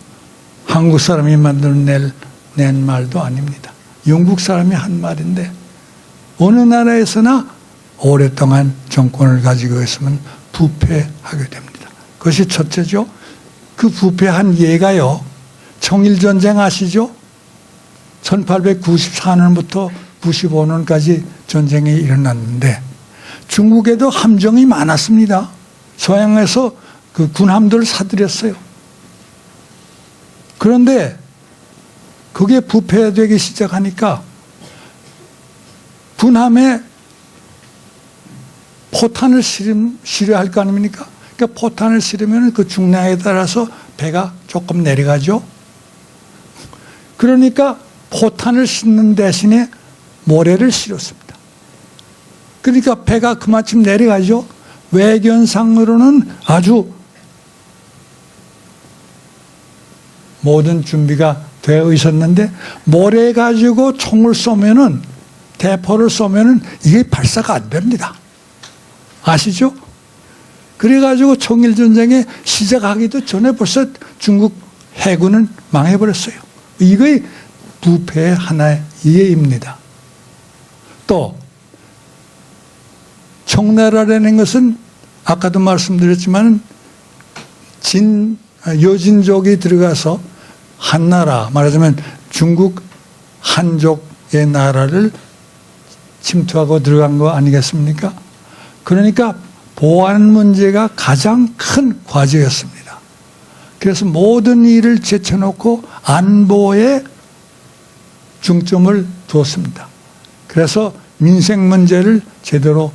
한국 사람이 만들어낸 말도 아닙니다. 영국 사람이 한 말인데 어느 나라에서나 오랫동안 정권을 가지고 있으면 부패하게 됩니다. 그것이 첫째죠. 그 부패한 예가요. 청일전쟁 아시죠? 1894년부터 95년까지 전쟁이 일어났는데 중국에도 함정이 많았습니다. 서양에서 그 군함들을 사들였어요. 그런데 그게 부패되기 시작하니까 군함에 포탄을 실어야 할 거 아닙니까? 그러니까 포탄을 실으면 그 중량에 따라서 배가 조금 내려가죠. 그러니까 포탄을 싣는 대신에 모래를 실었습니다. 그러니까 배가 그만큼 내려가죠. 외견상으로는 아주 모든 준비가 되어 있었는데 모래 가지고 총을 쏘면은 대포를 쏘면은 이게 발사가 안 됩니다. 아시죠? 그래가지고 청일전쟁에 시작하기도 전에 벌써 중국 해군은 망해버렸어요. 이게 부패의 하나의 예입니다. 또 청나라라는 것은 아까도 말씀드렸지만 여진족이 들어가서 한나라, 말하자면 중국 한족의 나라를 침투하고 들어간 거 아니겠습니까? 그러니까 보안 문제가 가장 큰 과제였습니다. 그래서 모든 일을 제쳐놓고 안보에 중점을 두었습니다. 그래서 민생 문제를 제대로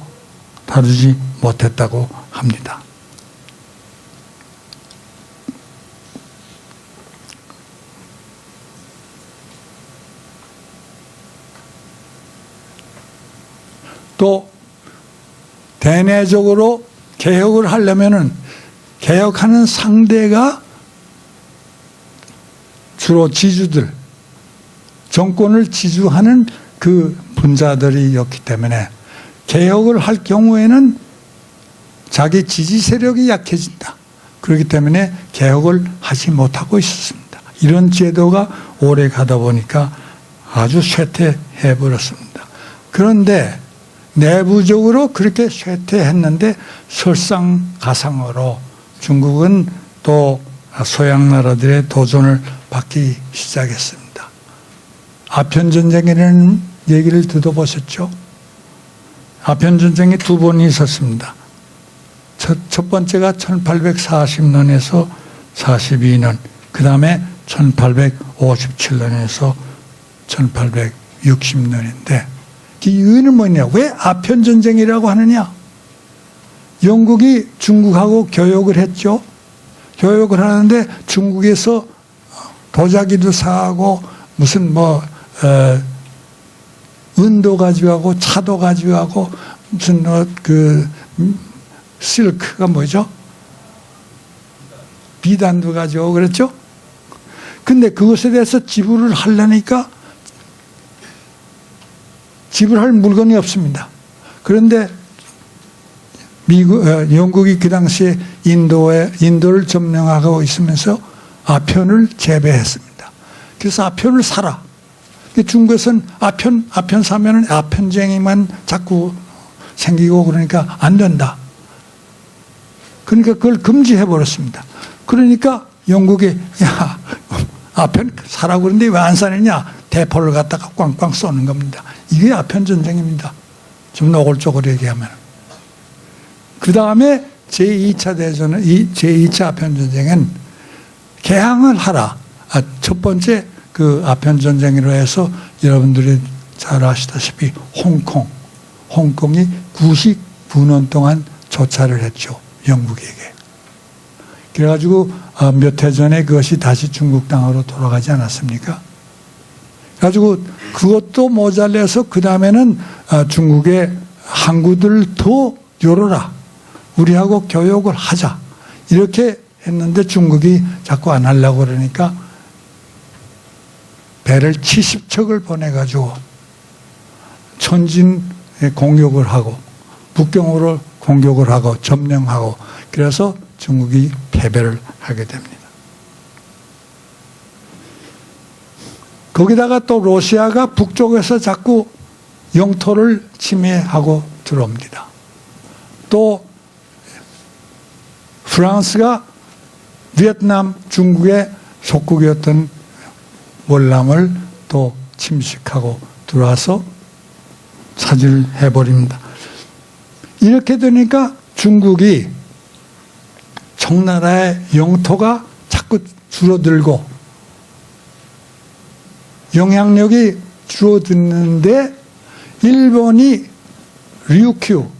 다루지 못했다고 합니다. 또 대내적으로 개혁을 하려면은 개혁하는 상대가 주로 지주들, 정권을 지주하는 그 분자들이었기 때문에 개혁을 할 경우에는 자기 지지 세력이 약해진다. 그렇기 때문에 개혁을 하지 못하고 있었습니다. 이런 제도가 오래 가다 보니까 아주 쇠퇴해 버렸습니다. 그런데 내부적으로 그렇게 쇠퇴했는데 설상가상으로 중국은 또 서양 나라들의 도전을 받기 시작했습니다. 아편전쟁이라는 얘기를 들어보셨죠? 아편전쟁이 두 번이 있었습니다. 첫 번째가 1840년에서 42년, 그 다음에 1857년에서 1860년인데 그 이유는 뭐냐? 왜 아편전쟁이라고 하느냐? 영국이 중국하고 교역을 했죠. 교역을 하는데 중국에서 도자기도 사고 무슨 은도 가져가고 차도 가져가고 무슨 실크가 뭐죠? 비단도 가져오고 그랬죠? 근데 그것에 대해서 지불을 하려니까 지불할 물건이 없습니다. 그런데 영국이 그 당시에 인도를 점령하고 있으면서 아편을 재배했습니다. 그래서 아편을 사라. 중국에서는 아편 사면은 아편쟁이만 자꾸 생기고 그러니까 안 된다. 그러니까 그걸 금지해 버렸습니다. 그러니까 영국이 야 아편 사라고 그러는데 왜 안 사느냐? 대포를 갖다가 꽝꽝 쏘는 겁니다. 이게 아편 전쟁입니다. 좀 노골적으로 얘기하면. 그 다음에 제2차 대전은 제2차 아편 전쟁은 개항을 하라. 첫 번째 그 아편 전쟁으로 해서 여러분들이 잘 아시다시피 홍콩이 99년 동안 조차를 했죠. 영국에게. 그래가지고 몇 해 전에 그것이 다시 중국 땅으로 돌아가지 않았습니까? 그래가지고 그것도 모자라서 그 다음에는 중국의 항구들 더 열어라. 우리하고 교역을 하자. 이렇게 했는데 중국이 자꾸 안 하려고 그러니까 배를 70척을 보내가지고 천진 공격을 하고 북경으로 공격을 하고 점령하고 그래서 중국이 패배를 하게 됩니다. 거기다가 또 러시아가 북쪽에서 자꾸 영토를 침해하고 들어옵니다. 또 프랑스가 베트남, 중국의 속국이었던 월남을 또 침식하고 들어와서 차지를 해버립니다. 이렇게 되니까 중국이 청나라의 영토가 자꾸 줄어들고 영향력이 줄어드는데 일본이 류큐,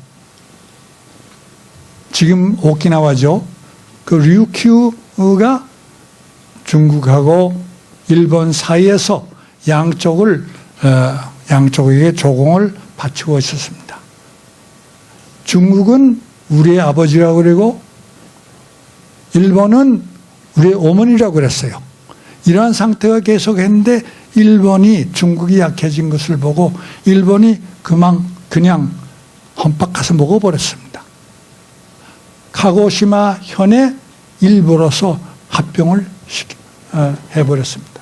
지금 오키나와죠. 그 류큐가 중국하고 일본 사이에서 양쪽에게 조공을 바치고 있었습니다. 중국은 우리의 아버지라고 그러고 일본은 우리의 어머니라고 그랬어요. 이러한 상태가 계속했는데 일본이 중국이 약해진 것을 보고 일본이 그냥 험박 가서 먹어버렸습니다. 카고시마 현에 일부러서 합병을 해버렸습니다.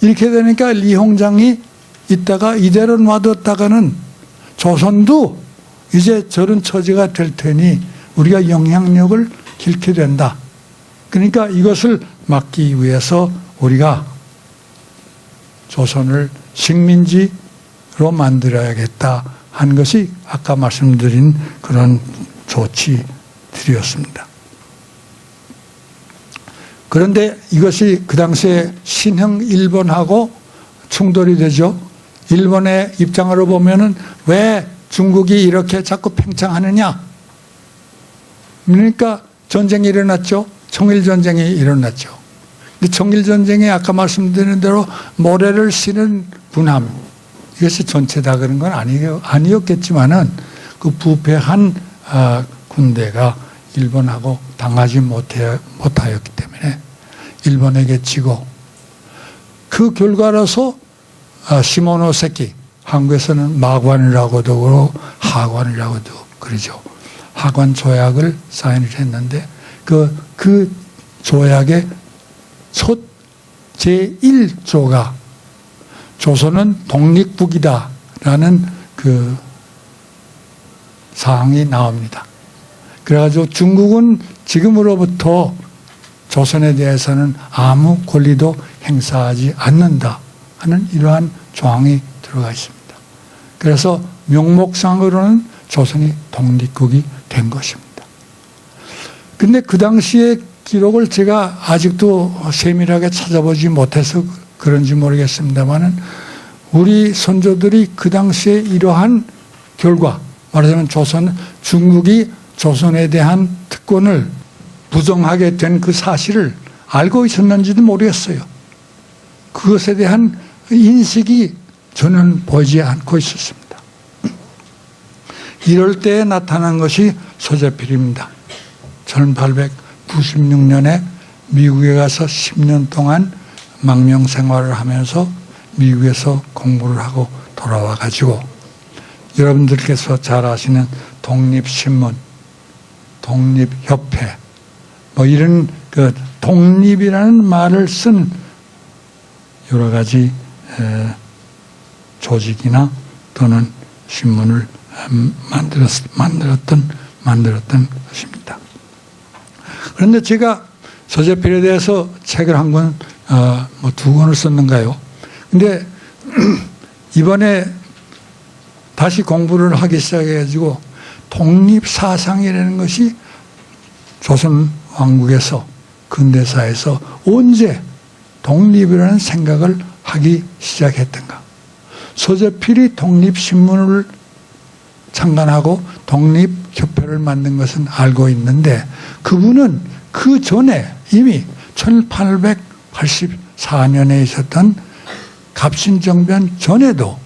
이렇게 되니까 리홍장이 있다가 이대로 놔뒀다가는 조선도 이제 저런 처지가 될 테니 우리가 영향력을 잃게 된다. 그러니까 이것을 막기 위해서 우리가 조선을 식민지로 만들어야겠다 한 것이 아까 말씀드린 그런 조치들이었습니다. 그런데 이것이 그 당시에 신흥 일본하고 충돌이 되죠. 일본의 입장으로 보면은 왜 중국이 이렇게 자꾸 팽창하느냐? 그러니까 전쟁이 일어났죠. 청일전쟁이 일어났죠. 근데 청일전쟁에 아까 말씀드린 대로 모래를 쓰는 군함, 이것이 전체 다 그런 건 아니었겠지만은 그 부패한 군대가 일본하고 당하지 못하였기 때문에 일본에게 지고 그 결과로서 시모노세키, 한국에서는 마관이라고도 그러고 하관이라고도 그러죠. 하관 조약을 사인을 했는데 그 조약의 첫 제1조가 조선은 독립국이다라는 그 사항이 나옵니다. 그래가지고 중국은 지금으로부터 조선에 대해서는 아무 권리도 행사하지 않는다 하는 이러한 조항이 들어가 있습니다. 그래서 명목상으로는 조선이 독립국이 된 것입니다. 근데 그 당시의 기록을 제가 아직도 세밀하게 찾아보지 못해서 그런지 모르겠습니다만은 우리 선조들이 그 당시에 이러한 결과, 말하자면 중국이 조선에 대한 특권을 부정하게 된 그 사실을 알고 있었는지도 모르겠어요. 그것에 대한 인식이 저는 보이지 않고 있었습니다. 이럴 때에 나타난 것이 서재필입니다. 1896년에 미국에 가서 10년 동안 망명 생활을 하면서 미국에서 공부를 하고 돌아와 가지고 여러분들께서 잘 아시는 독립신문, 독립협회 뭐 이런 그 독립이라는 말을 쓴 여러 가지 조직이나 또는 신문을 만들었던 것입니다. 그런데 제가 서재필에 대해서 책을 한 권, 뭐 2권을 썼는가요? 근데 이번에 다시 공부를 하기 시작해가지고 독립사상이라는 것이 조선 왕국에서 근대사에서 언제 독립이라는 생각을 하기 시작했던가. 서재필이 독립신문을 창간하고 독립협회를 만든 것은 알고 있는데 그분은 그 전에 이미 1884년에 있었던 갑신정변 전에도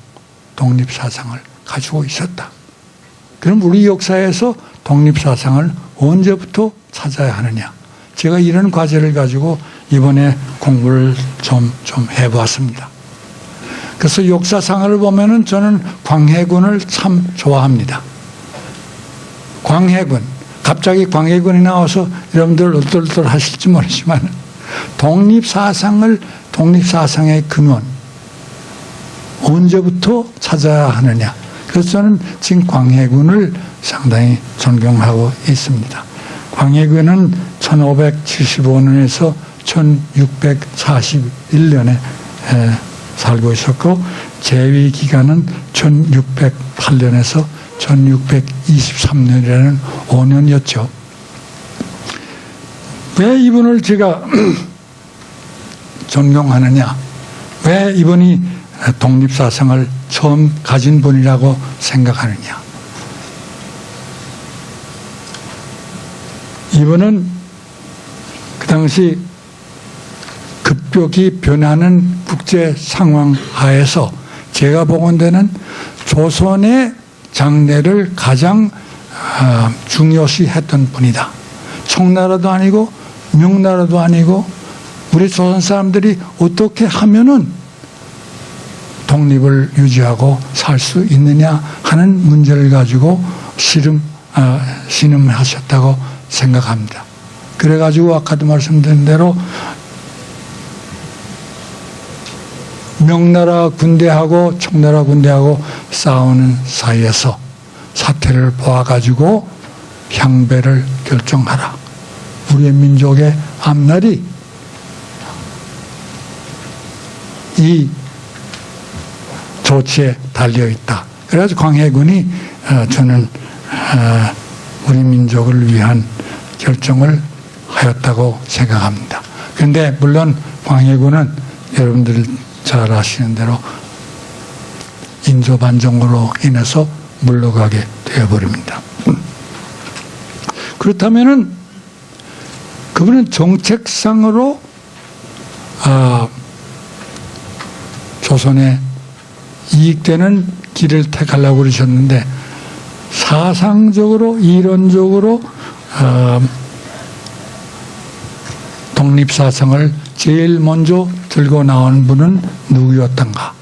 독립사상을 가지고 있었다. 그럼 우리 역사에서 독립사상을 언제부터 찾아야 하느냐. 제가 이런 과제를 가지고 이번에 공부를 좀 해보았습니다. 그래서 역사상을 보면은 저는 광해군을 참 좋아합니다. 광해군. 갑자기 광해군이 나와서 여러분들 얼떨떨 하실지 모르지만 독립사상의 근원. 언제부터 찾아야 하느냐. 그래서 저는 지금 광해군을 상당히 존경하고 있습니다. 광해군은 1575년에서 1641년에 살고 있었고 재위 기간은 1608년에서 1623년이라는 5년이었죠. 왜 이분을 제가 존경하느냐? 왜 이분이 독립사상을 처음 가진 분이라고 생각하느냐? 이분은 그 당시 급격히 변하는 국제 상황 하에서 제가 보건대는 조선의 장래를 가장 중요시했던 분이다. 청나라도 아니고 명나라도 아니고 우리 조선 사람들이 어떻게 하면은 독립을 유지하고 살 수 있느냐 하는 문제를 가지고 신음하셨다고 생각합니다. 그래가지고 아까도 말씀드린 대로 명나라 군대하고 청나라 군대하고 싸우는 사이에서 사태를 보아가지고 향배를 결정하라. 우리의 민족의 앞날이 이 조치에 달려있다. 그래서 광해군이 저는 우리 민족을 위한 결정을 하였다고 생각합니다. 그런데 물론 광해군은 여러분들 잘 아시는 대로 인조반정으로 인해서 물러가게 되어버립니다. 그렇다면은 그분은 정책상으로 조선에 이익되는 길을 택하려고 그러셨는데 사상적으로 이론적으로 독립사상을 제일 먼저 들고 나온 분은 누구였던가.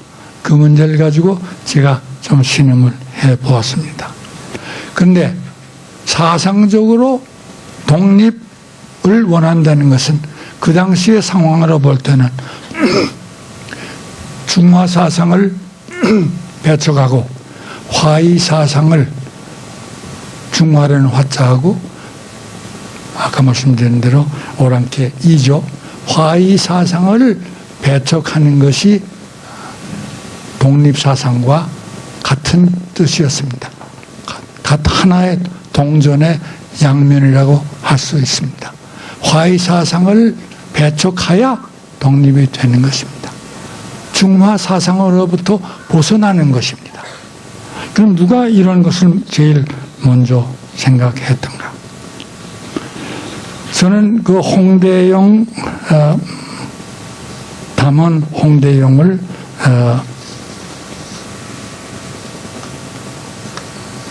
그 문제를 가지고 제가 좀 신음을 해보았습니다. 그런데 사상적으로 독립을 원한다는 것은 그 당시의 상황으로 볼 때는 중화사상을 배척하고 화의사상을 중화라는 화자하고 아까 말씀드린 대로 오랑캐 2조 화의 사상을 배척하는 것이 독립사상과 같은 뜻이었습니다. 하나의 동전의 양면이라고 할 수 있습니다. 화의 사상을 배척해야 독립이 되는 것입니다. 중화 사상으로부터 벗어나는 것입니다. 그럼 누가 이런 것을 제일 먼저 생각했던가? 저는 그 홍대영 담원 홍대영을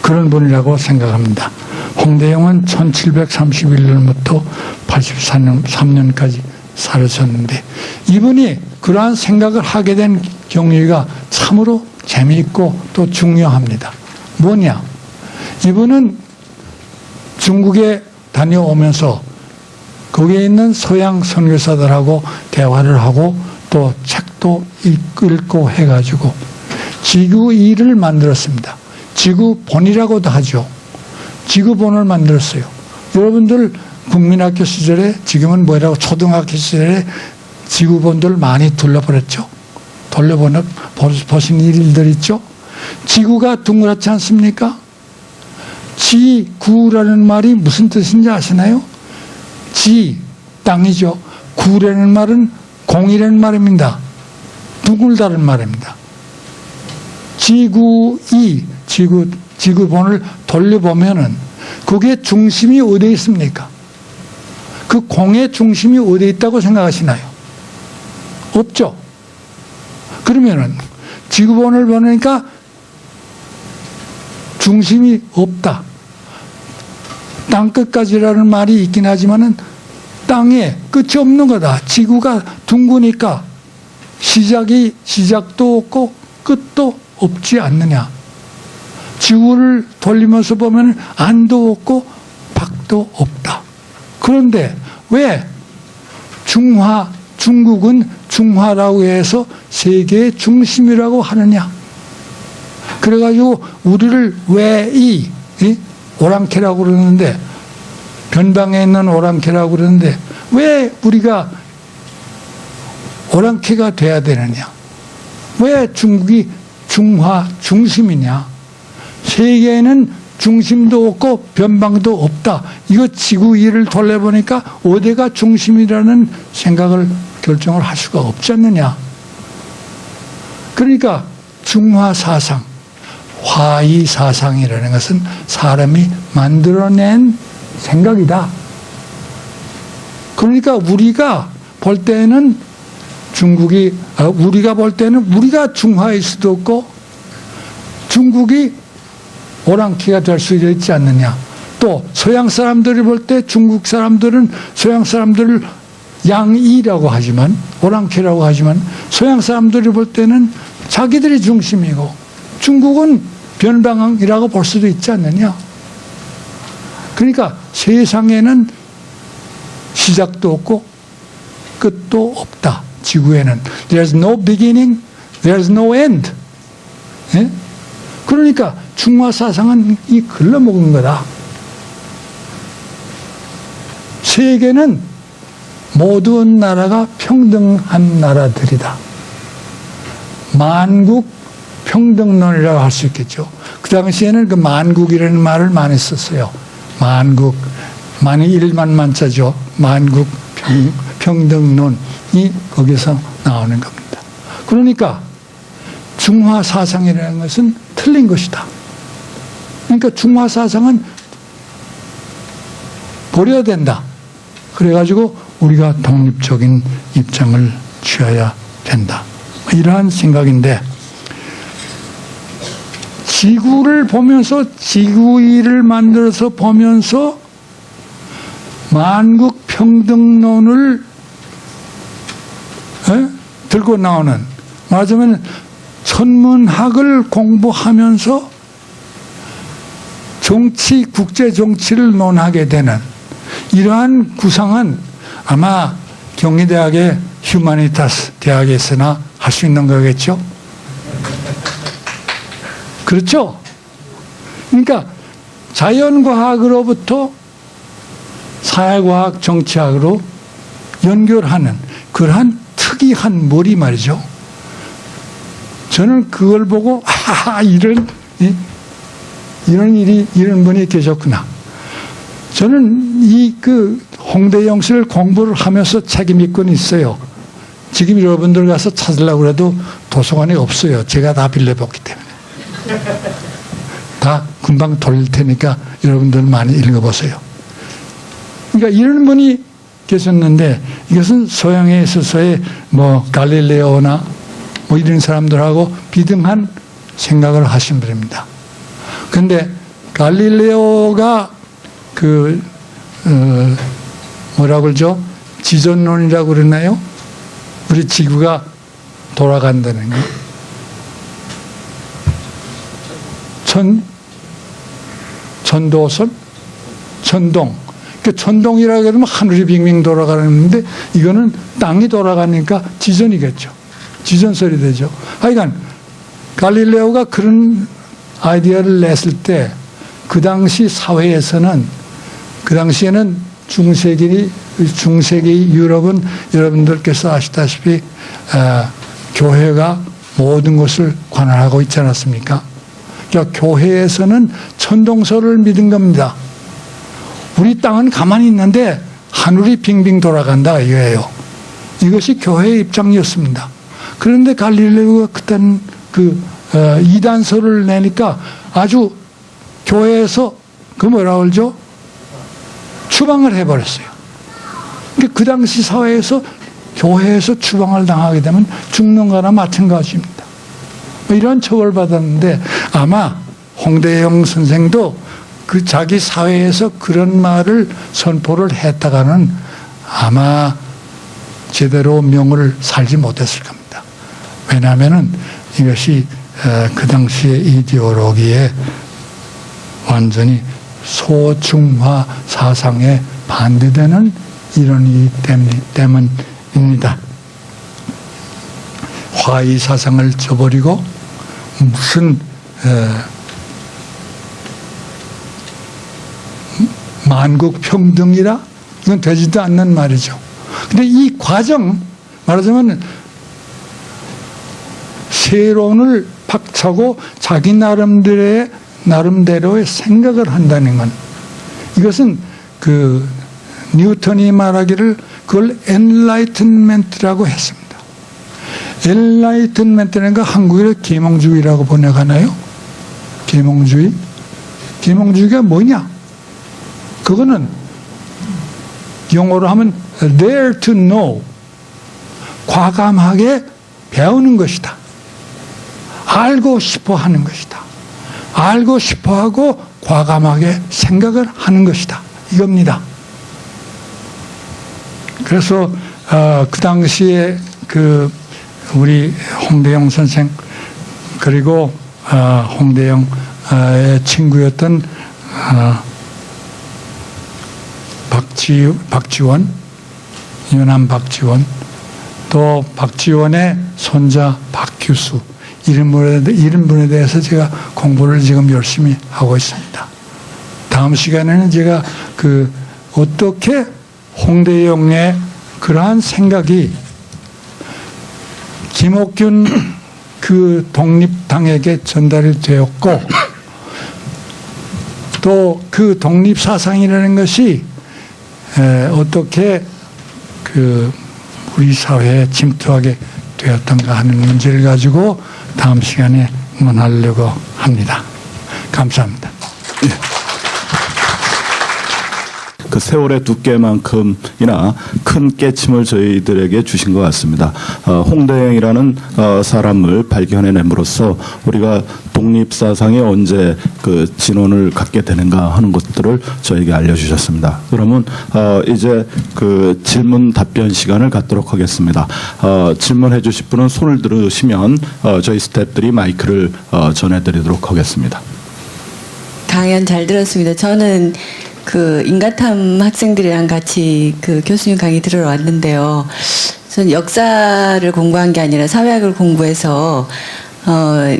그런 분이라고 생각합니다. 홍대영은 1731년부터 83년까지 살으셨는데 이분이 그러한 생각을 하게 된 경위가 참으로 재미있고 또 중요합니다. 뭐냐? 이분은 중국에 다녀오면서 거기에 있는 서양 선교사들하고 대화를 하고 또 책도 읽고 해가지고 지구일을 만들었습니다. 지구본이라고도 하죠. 지구본을 만들었어요. 여러분들 국민학교 시절에 지금은 뭐라고 초등학교 시절에 지구본들 많이 둘러버렸죠. 돌려보신 일들 있죠. 지구가 둥그렇지 않습니까? 지구라는 말이 무슨 뜻인지 아시나요? 지, 땅이죠. 구라는 말은 공이라는 말입니다. 둥글다는 말입니다. 지구본을 돌려보면은 그게 중심이 어디에 있습니까? 그 공의 중심이 어디에 있다고 생각하시나요? 없죠. 그러면은 지구본을 보니까 중심이 없다. 땅끝까지라는 말이 있긴 하지만은 땅에 끝이 없는 거다. 지구가 둥그니까 시작도 없고 끝도 없지 않느냐. 지구를 돌리면서 보면 안도 없고 밖도 없다. 그런데 왜 중국은 중화라고 해서 세계의 중심이라고 하느냐. 그래가지고 우리를 왜 오랑캐라고 그러는데 변방에 있는 오랑캐라고 그러는데 왜 우리가 오랑캐가 돼야 되느냐. 왜 중국이 중화 중심이냐. 세계에는 중심도 없고 변방도 없다. 이거 지구 일을 돌려보니까 어디가 중심이라는 생각을 결정을 할 수가 없지 않느냐. 그러니까 중화 사상, 화의 사상이라는 것은 사람이 만들어낸 생각이다. 그러니까 우리가 볼 때는 우리가 볼 때는 우리가 중화일 수도 없고 중국이 오랑캐가 될 수 있지 않느냐. 또 서양 사람들이 볼 때 중국 사람들은 서양 사람들을 양이라고 하지만 오랑캐라고 하지만 서양 사람들이 볼 때는 자기들이 중심이고 중국은 변방이라고 볼 수도 있지 않느냐. 그러니까 세상에는 시작도 없고 끝도 없다. 지구에는 There's no beginning, there's no end. 예? 그러니까 중화 사상은 이 글러먹은 거다. 세계는 모든 나라가 평등한 나라들이다. 만국 평등론이라고 할 수 있겠죠. 그 당시에는 그 만국이라는 말을 많이 썼어요. 만국, 만이 1만 만자죠. 만국 평등론이 거기서 나오는 겁니다. 그러니까 중화 사상이라는 것은 틀린 것이다. 그러니까 중화 사상은 버려야 된다. 그래가지고 우리가 독립적인 입장을 취해야 된다. 이러한 생각인데 지구를 보면서 지구일을 만들어서 보면서 만국 평등론을 들고 나오는 말하자면 천문학을 공부하면서 정치, 국제 정치를 논하게 되는 이러한 구상은 아마 경희대학의 휴마니타스 대학에서나 할 수 있는 거겠죠? 그렇죠? 그러니까 자연과학으로부터 사회과학 정치학으로 연결하는 그러한 특이한 머리 말이죠. 저는 그걸 보고 이런 분이 계셨구나. 저는 홍대영 씨를 공부를 하면서 책임 있고는 있어요. 지금 여러분들 가서 찾으려고 해도 도서관에 없어요. 제가 다 빌려봤기 때문에. 다 금방 돌릴 테니까 여러분들 많이 읽어보세요. 그러니까 이런 분이 계셨는데 이것은 서양에 있어서의 갈릴레오나 이런 사람들하고 비등한 생각을 하신 분입니다. 그런데 갈릴레오가 뭐라고 그러죠? 지존론이라고 그러나요? 우리 지구가 돌아간다는 거. 전도선? 전동. 전동이라고 하면 하늘이 빙빙 돌아가는데 이거는 땅이 돌아가니까 지전이겠죠. 지전설이 되죠. 하여간 갈릴레오가 그런 아이디어를 냈을 때 그 당시 사회에서는 그 당시에는 중세기 유럽은 여러분들께서 아시다시피 교회가 모든 것을 관할하고 있지 않았습니까? 그러니까 교회에서는 천동설을 믿은 겁니다. 우리 땅은 가만히 있는데 하늘이 빙빙 돌아간다 이거예요. 이것이 교회의 입장이었습니다. 그런데 갈릴레오가 그때는 이단설을 내니까 아주 교회에서 뭐라고 그러죠? 추방을 해버렸어요. 그 당시 사회에서 교회에서 추방을 당하게 되면 죽는 거나 마찬가지입니다. 이런 처벌받았는데 아마 홍대영 선생도 자기 사회에서 그런 말을 선포를 했다가는 아마 제대로 명을 살지 못했을 겁니다. 왜냐하면 이것이 그 당시의 이데올로기에 완전히 소중화 사상에 반대되는 이론이기 때문입니다. 화의 사상을 저버리고 무슨 만국 평등이라 이건 되지도 않는 말이죠. 근데 이 과정 말하자면 세론을 박차고 자기 나름대로의 생각을 한다는 건 이것은 뉴턴이 말하기를 그걸 엔라이튼멘트라고 했습니다. 엔라이튼멘트는 한국에서 계몽주의라고 번역하나요? 계몽주의? 계몽주의가 뭐냐? 그거는 영어로 하면 dare to know, 과감하게 배우는 것이다. 알고 싶어 하는 것이다. 알고 싶어 하고 과감하게 생각을 하는 것이다. 이겁니다. 그래서 그 당시에 우리 홍대영 선생 그리고 홍대영의 친구였던 박지원, 유남 박지원, 또 박지원의 손자 박규수 이런 분에 대해서 제가 공부를 지금 열심히 하고 있습니다. 다음 시간에는 제가 어떻게 홍대영의 그러한 생각이 김옥균 독립당에게 전달이 되었고 또 그 독립사상이라는 것이 어떻게 우리 사회에 침투하게 되었던가 하는 문제를 가지고 다음 시간에 논하려고 합니다. 감사합니다. 그 세월의 두께만큼이나 큰 깨침을 저희들에게 주신 것 같습니다. 홍대영이라는 사람을 발견해냄으로써 우리가 독립사상에 언제 진원을 갖게 되는가 하는 것들을 저에게 알려주셨습니다. 그러면 이제 질문 답변 시간을 갖도록 하겠습니다. 질문해 주실 분은 손을 들으시면 저희 스태프들이 마이크를 전해드리도록 하겠습니다. 강연 잘 들었습니다. 저는 인가탐 학생들이랑 같이 교수님 강의 들으러 왔는데요. 저는 역사를 공부한 게 아니라 사회학을 공부해서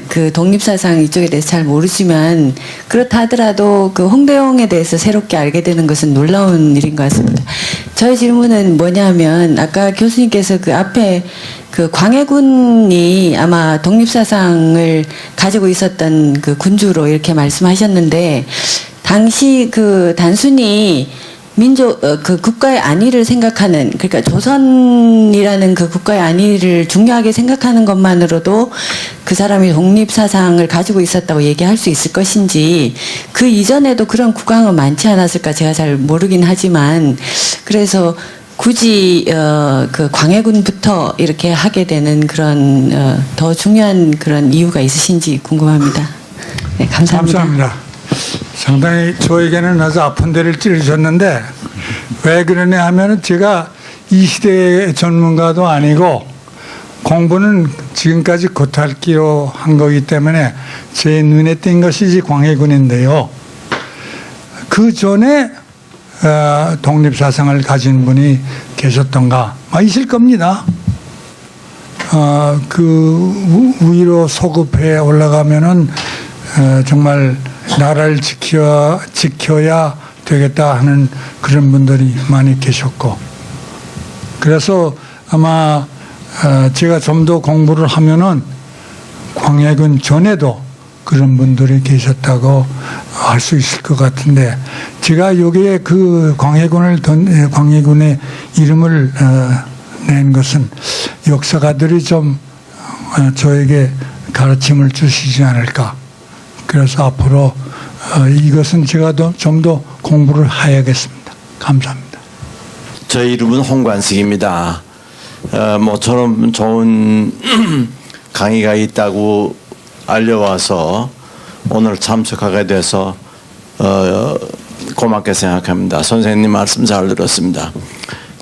그 독립사상 이쪽에 대해서 잘 모르지만 그렇다 하더라도 그 홍대용에 대해서 새롭게 알게 되는 것은 놀라운 일인 것 같습니다. 저의 질문은 뭐냐면 아까 교수님께서 그 앞에 그 광해군이 아마 독립사상을 가지고 있었던 그 군주로 이렇게 말씀하셨는데 당시 그 단순히 그 국가의 안위를 생각하는, 그러니까 조선이라는 그 국가의 안위를 중요하게 생각하는 것만으로도 그 사람이 독립사상을 가지고 있었다고 얘기할 수 있을 것인지, 그 이전에도 그런 국왕은 많지 않았을까 제가 잘 모르긴 하지만, 그래서 굳이 그 광해군부터 이렇게 하게 되는 그런 더 중요한 그런 이유가 있으신지 궁금합니다. 네, 감사합니다. 감사합니다. 상당히 저에게는 아주 아픈 데를 찌르셨는데 왜 그러냐 하면은 제가 이 시대의 전문가도 아니고 공부는 지금까지 겉핥기로 한 거기 때문에 제 눈에 띈 것이 광해군인데요. 그 전에 독립사상을 가진 분이 계셨던가 있을 겁니다. 그 위로 소급해 올라가면은 정말 나라를 지켜야 되겠다 하는 그런 분들이 많이 계셨고, 그래서 아마 제가 좀 더 공부를 하면은 광해군 전에도 그런 분들이 계셨다고 알 수 있을 것 같은데, 제가 여기에 그 광해군의 이름을 낸 것은 역사가들이 좀 저에게 가르침을 주시지 않을까. 그래서 앞으로 이것은 제가 좀 더 공부를 해야겠습니다. 감사합니다. 저 이름은 홍관식입니다. 저런 좋은 강의가 있다고 알려와서 오늘 참석하게 돼서 고맙게 생각합니다. 선생님 말씀 잘 들었습니다.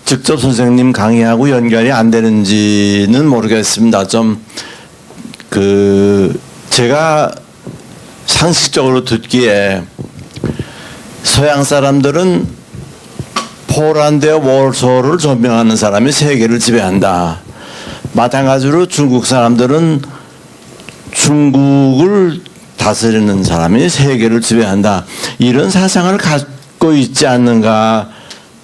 직접 선생님 강의하고 연결이 안 되는지는 모르겠습니다. 제가 상식적으로 듣기에 서양 사람들은 폴란드의 월소를 점령하는 사람이 세계를 지배한다. 마찬가지로 중국 사람들은 중국을 다스리는 사람이 세계를 지배한다. 이런 사상을 갖고 있지 않는가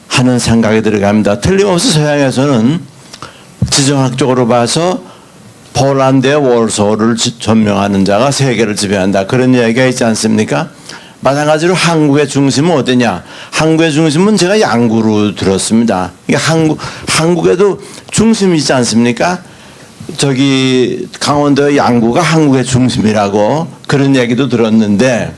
하는 생각이 들어갑니다. 틀림없이 서양에서는 지정학적으로 봐서 폴란드의 월소를 점령하는 자가 세계를 지배한다. 그런 이야기가 있지 않습니까? 마찬가지로 한국의 중심은 어디냐? 한국의 중심은 제가 양구로 들었습니다. 한국에도 중심이 있지 않습니까? 저기 강원도 양구가 한국의 중심이라고 그런 얘기도 들었는데,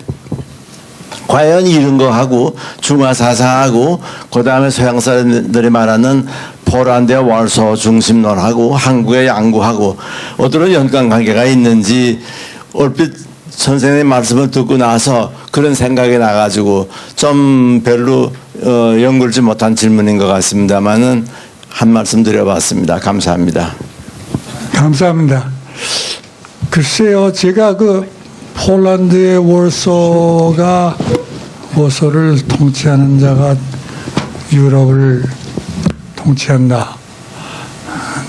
과연 이런 거하고 중화사상하고 그 다음에 서양 사람들이 말하는 폴란드의 월소 중심론하고 한국의 양구하고 어떤 연관관계가 있는지 얼핏 선생님 말씀을 듣고 나서 그런 생각이 나가지고 좀 별로 연결지 못한 질문인 것 같습니다만은 한 말씀 드려봤습니다. 감사합니다. 감사합니다. 글쎄요, 제가 그 폴란드의 월소를 통치하는 자가 유럽을 통치한다.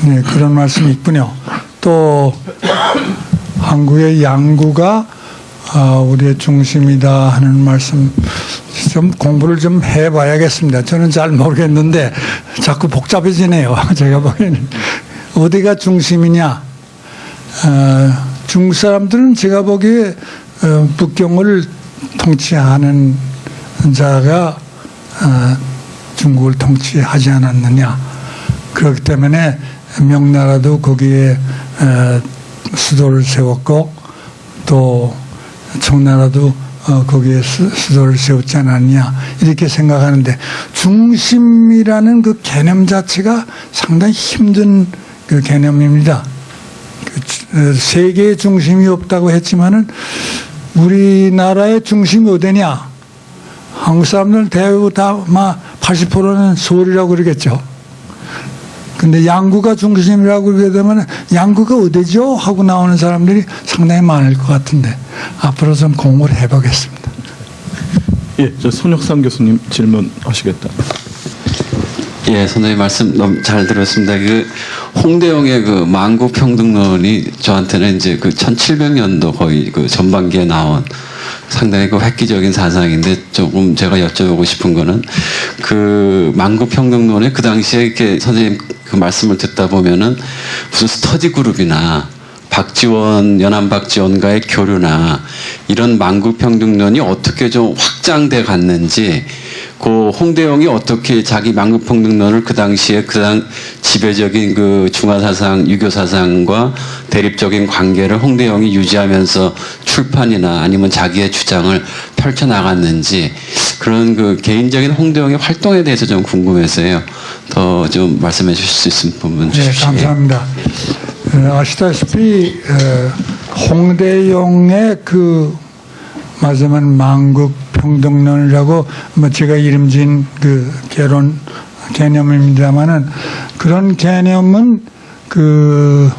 네, 그런 말씀이 있군요. 또 한국의 양구가 우리의 중심이다 하는 말씀, 좀 공부를 좀 해봐야겠습니다. 저는 잘 모르겠는데 자꾸 복잡해지네요. 제가 보기에는 어디가 중심이냐? 중국 사람들은 제가 보기에 북경을 통치하는 자가 중국을 통치하지 않았느냐. 그렇기 때문에 명나라도 거기에 수도를 세웠고 또 청나라도 거기에 수도를 세웠지 않았냐 이렇게 생각하는데, 중심이라는 그 개념 자체가 상당히 힘든 그 개념입니다. 세계의 중심이 없다고 했지만은 우리나라의 중심이 어디냐? 한국 사람들 대부분 다 80%는 서울이라고 그러겠죠. 근데 양구가 중심이라고 그러게 되면 양구가 어디죠? 하고 나오는 사람들이 상당히 많을 것 같은데 앞으로 좀 공부를 해보겠습니다. 예, 저 손혁상 교수님 질문하시겠다. 예, 선생님 말씀 너무 잘 들었습니다. 홍대영의 그 만국평등론이 저한테는 이제 그 1700년도 거의 그 전반기에 나온 상당히 그 획기적인 사상인데, 조금 제가 여쭤보고 싶은 거는 그 만국평등론에 그 당시에 이렇게 선생님 그 말씀을 듣다 보면은 무슨 스터디 그룹이나 박지원, 연안박지원과의 교류나 이런 만국평등론이 어떻게 좀 확장돼 갔는지, 그 홍대영이 어떻게 자기 만국평등론을 그 당시에 지배적인 그 중화사상, 유교사상과 대립적인 관계를 홍대영이 유지하면서 출판이나 아니면 자기의 주장을 펼쳐나갔는지, 그런 그 개인적인 홍대영의 활동에 대해서 좀 궁금해서요. 더 좀 말씀해 주실 수 있으면 부분 네, 주십시오. 감사합니다. 아시다시피 홍대영의 그 말하자면 만국평등론이라고 뭐 제가 이름 지은 그 개념입니다만은, 그런 개념은 그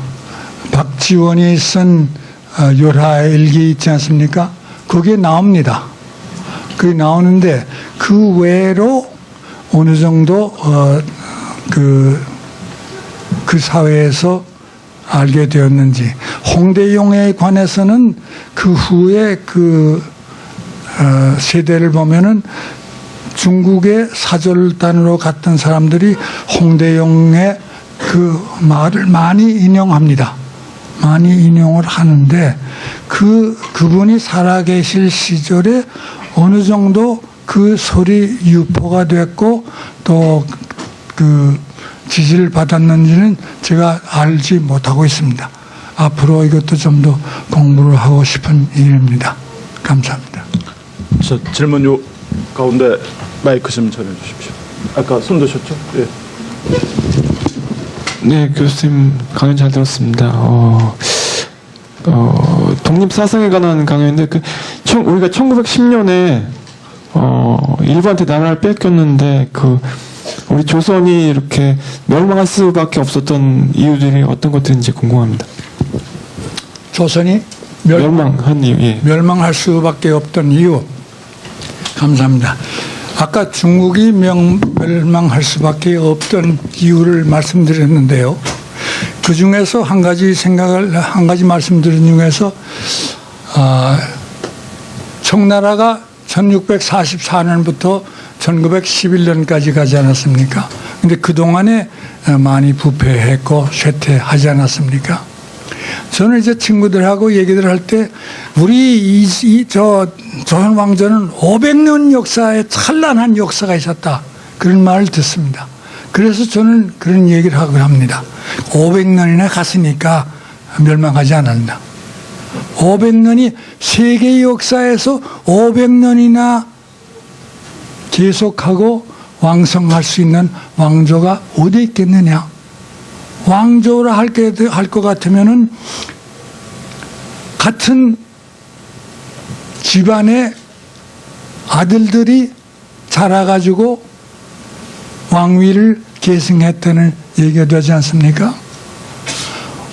박지원이 쓴 요라일기 있지 않습니까? 그게 나옵니다. 그게 나오는데 그 외로 어느 정도 그 사회에서 알게 되었는지, 홍대영에 관해서는 그 후에 그 세대를 보면은 중국의 사절단으로 갔던 사람들이 홍대영의 그 말을 많이 인용합니다. 많이 인용을 하는데, 그분이 살아계실 시절에 어느 정도 그 소리 유포가 됐고 또 그 지지를 받았는지는 제가 알지 못하고 있습니다. 앞으로 이것도 좀 더 공부를 하고 싶은 일입니다. 감사합니다. 저 질문 요 가운데 마이크 좀 전해 주십시오. 아까 손 드셨죠? 예. 네, 교수님 강연 잘 들었습니다. 독립 사상에 관한 강연인데, 우리가 1910년에 일본한테 나라를 뺏겼는데 우리 조선이 이렇게 멸망할 수밖에 없었던 이유들이 어떤 것들인지 궁금합니다. 조선이 멸망한 이유. 예. 멸망할 수밖에 없던 이유. 감사합니다. 아까 중국이 멸망할 수밖에 없던 이유를 말씀드렸는데요. 그 중에서 한 가지 말씀드린 중에서 청나라가 1644년부터 1911년까지 가지 않았습니까? 근데 그동안에 많이 부패했고 쇠퇴하지 않았습니까? 저는 이제 친구들하고 얘기를 할 때, 우리 조선 왕조는 500년 역사에 찬란한 역사가 있었다, 그런 말을 듣습니다. 그래서 저는 그런 얘기를 하고 합니다. 500년이나 갔으니까 멸망하지 않았다. 500년이 세계 역사에서 500년이나 계속하고 왕성할 수 있는 왕조가 어디 있겠느냐? 왕조라 할 것 같으면은 같은 집안의 아들들이 자라가지고 왕위를 계승했다는 얘기가 되지 않습니까?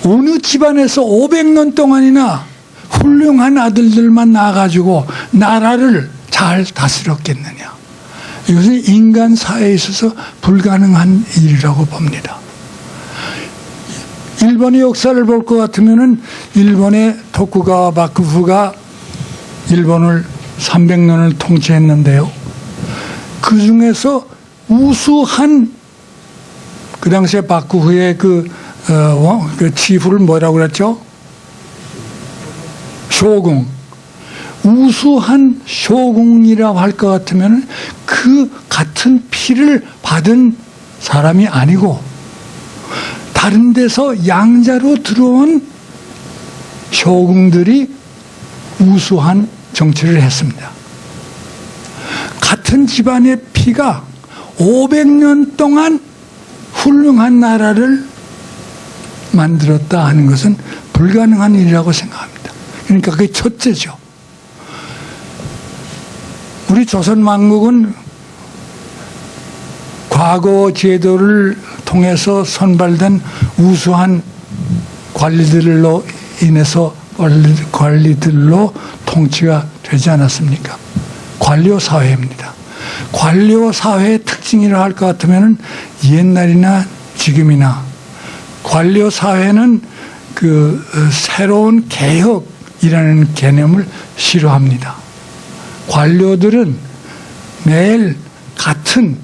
어느 집안에서 500년 동안이나 훌륭한 아들들만 나와가지고 나라를 잘 다스렸겠느냐? 이것은 인간 사회에 있어서 불가능한 일이라고 봅니다. 일본의 역사를 볼 것 같으면은 일본의 토쿠가와 마쿠부가 일본을 300년을 통치했는데요. 그 중에서 우수한, 그 당시에 마쿠부의 그 치부를 뭐라고 그랬죠? 쇼군. 우수한 쇼군이라고 할 것 같으면 그 같은 피를 받은 사람이 아니고 다른 데서 양자로 들어온 쇼군들이 우수한 정치를 했습니다. 같은 집안의 피가 500년 동안 훌륭한 나라를 만들었다 하는 것은 불가능한 일이라고 생각합니다. 그러니까 그게 첫째죠. 우리 조선 왕국은 과거 제도를 통해서 선발된 우수한 관리들로 인해서 관리들로 통치가 되지 않았습니까? 관료 사회입니다. 관료 사회의 특징이라 할 것 같으면 옛날이나 지금이나 관료 사회는 그 새로운 개혁이라는 개념을 싫어합니다. 관료들은 매일 같은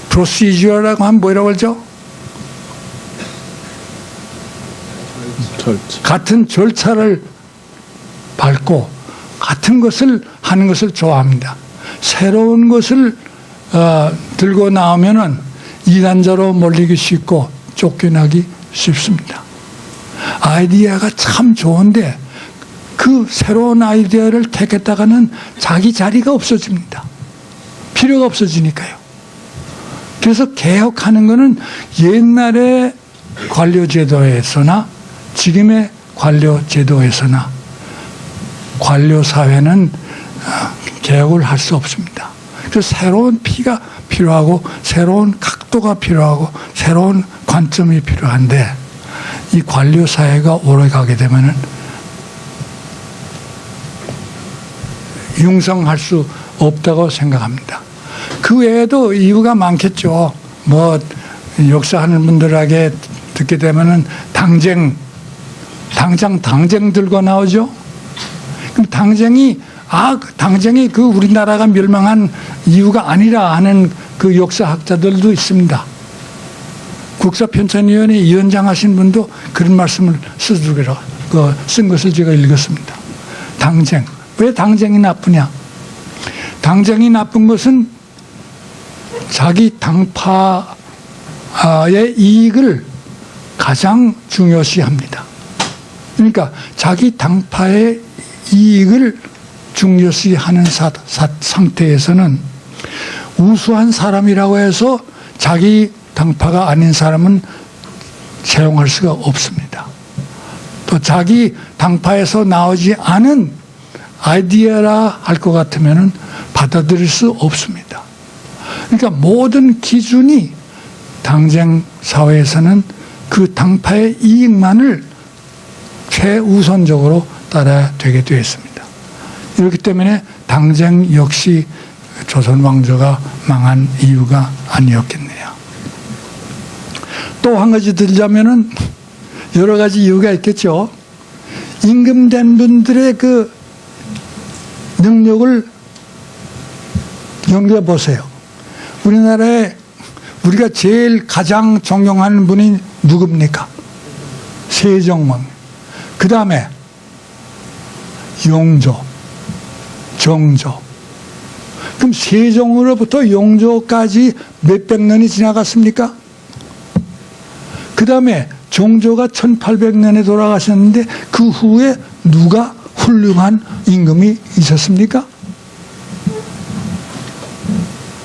프로시저라고 하면 뭐라고 하죠? 같은 절차를 밟고 같은 것을 하는 것을 좋아합니다. 새로운 것을 들고 나오면은 이단자로 몰리기 쉽고 쫓겨나기 쉽습니다. 아이디어가 참 좋은데 그 새로운 아이디어를 택했다가는 자기 자리가 없어집니다. 필요가 없어지니까요. 그래서 개혁하는 것은 옛날의 관료제도에서나 지금의 관료제도에서나 관료사회는 개혁을 할 수 없습니다. 그래서 새로운 피가 필요하고 새로운 각도가 필요하고 새로운 관점이 필요한데 이 관료사회가 오래가게 되면은 융성할 수 없다고 생각합니다. 그 외에도 이유가 많겠죠. 뭐 역사하는 분들에게 듣게 되면은 당장 들고 나오죠. 그럼 당장이 그 우리나라가 멸망한 이유가 아니라 하는 그 역사학자들도 있습니다. 국사편찬위원회 위원장 하신 분도 그런 말씀을 쓴 것을 제가 읽었습니다. 당쟁. 왜 당쟁이 나쁘냐? 당쟁이 나쁜 것은 자기 당파의 이익을 가장 중요시합니다. 그러니까 자기 당파의 이익을 중요시하는 상태에서는 우수한 사람이라고 해서 자기 당파가 아닌 사람은 채용할 수가 없습니다. 또 자기 당파에서 나오지 않은 아이디어라 할 것 같으면 받아들일 수 없습니다. 그러니까 모든 기준이 당쟁 사회에서는 그 당파의 이익만을 최우선적으로 따라야 되게 되어 있습니다. 이렇기 때문에 당쟁 역시 조선 왕조가 망한 이유가 아니었겠네요. 또 한 가지 들자면은 여러 가지 이유가 있겠죠. 임금된 분들의 그 능력을 연구해 보세요. 우리나라에 우리가 제일 가장 존경하는 분이 누굽니까? 세종왕. 그 다음에 용조, 정조. 그럼 세종으로부터 용조까지 몇백 년이 지나갔습니까? 그 다음에 정조가 1800년에 돌아가셨는데 그 후에 누가 훌륭한 임금이 있었습니까?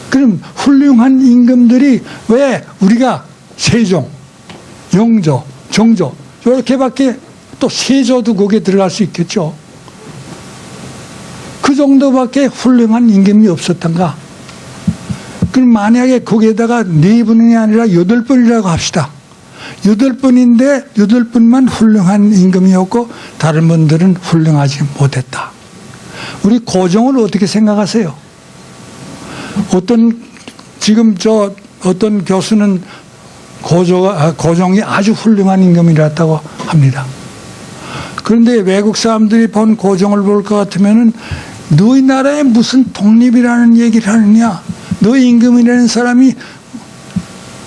그럼 훌륭한 임금들이 왜 우리가 세종, 용조, 정조 이렇게밖에 또 세조도 거기에 들어갈 수 있겠죠. 그 정도밖에 훌륭한 임금이 없었던가? 그럼 만약에 거기에다가 4분이 아니라 8분이라고 합시다. 8분인데 8분만 훌륭한 임금이었고 다른 분들은 훌륭하지 못했다. 우리 고종을 어떻게 생각하세요? 어떤 교수는 고종이 아주 훌륭한 임금이었다고 합니다. 그런데 외국 사람들이 본 고종을 볼 것 같으면은 너희 나라에 무슨 독립이라는 얘기를 하느냐? 너희 임금이라는 사람이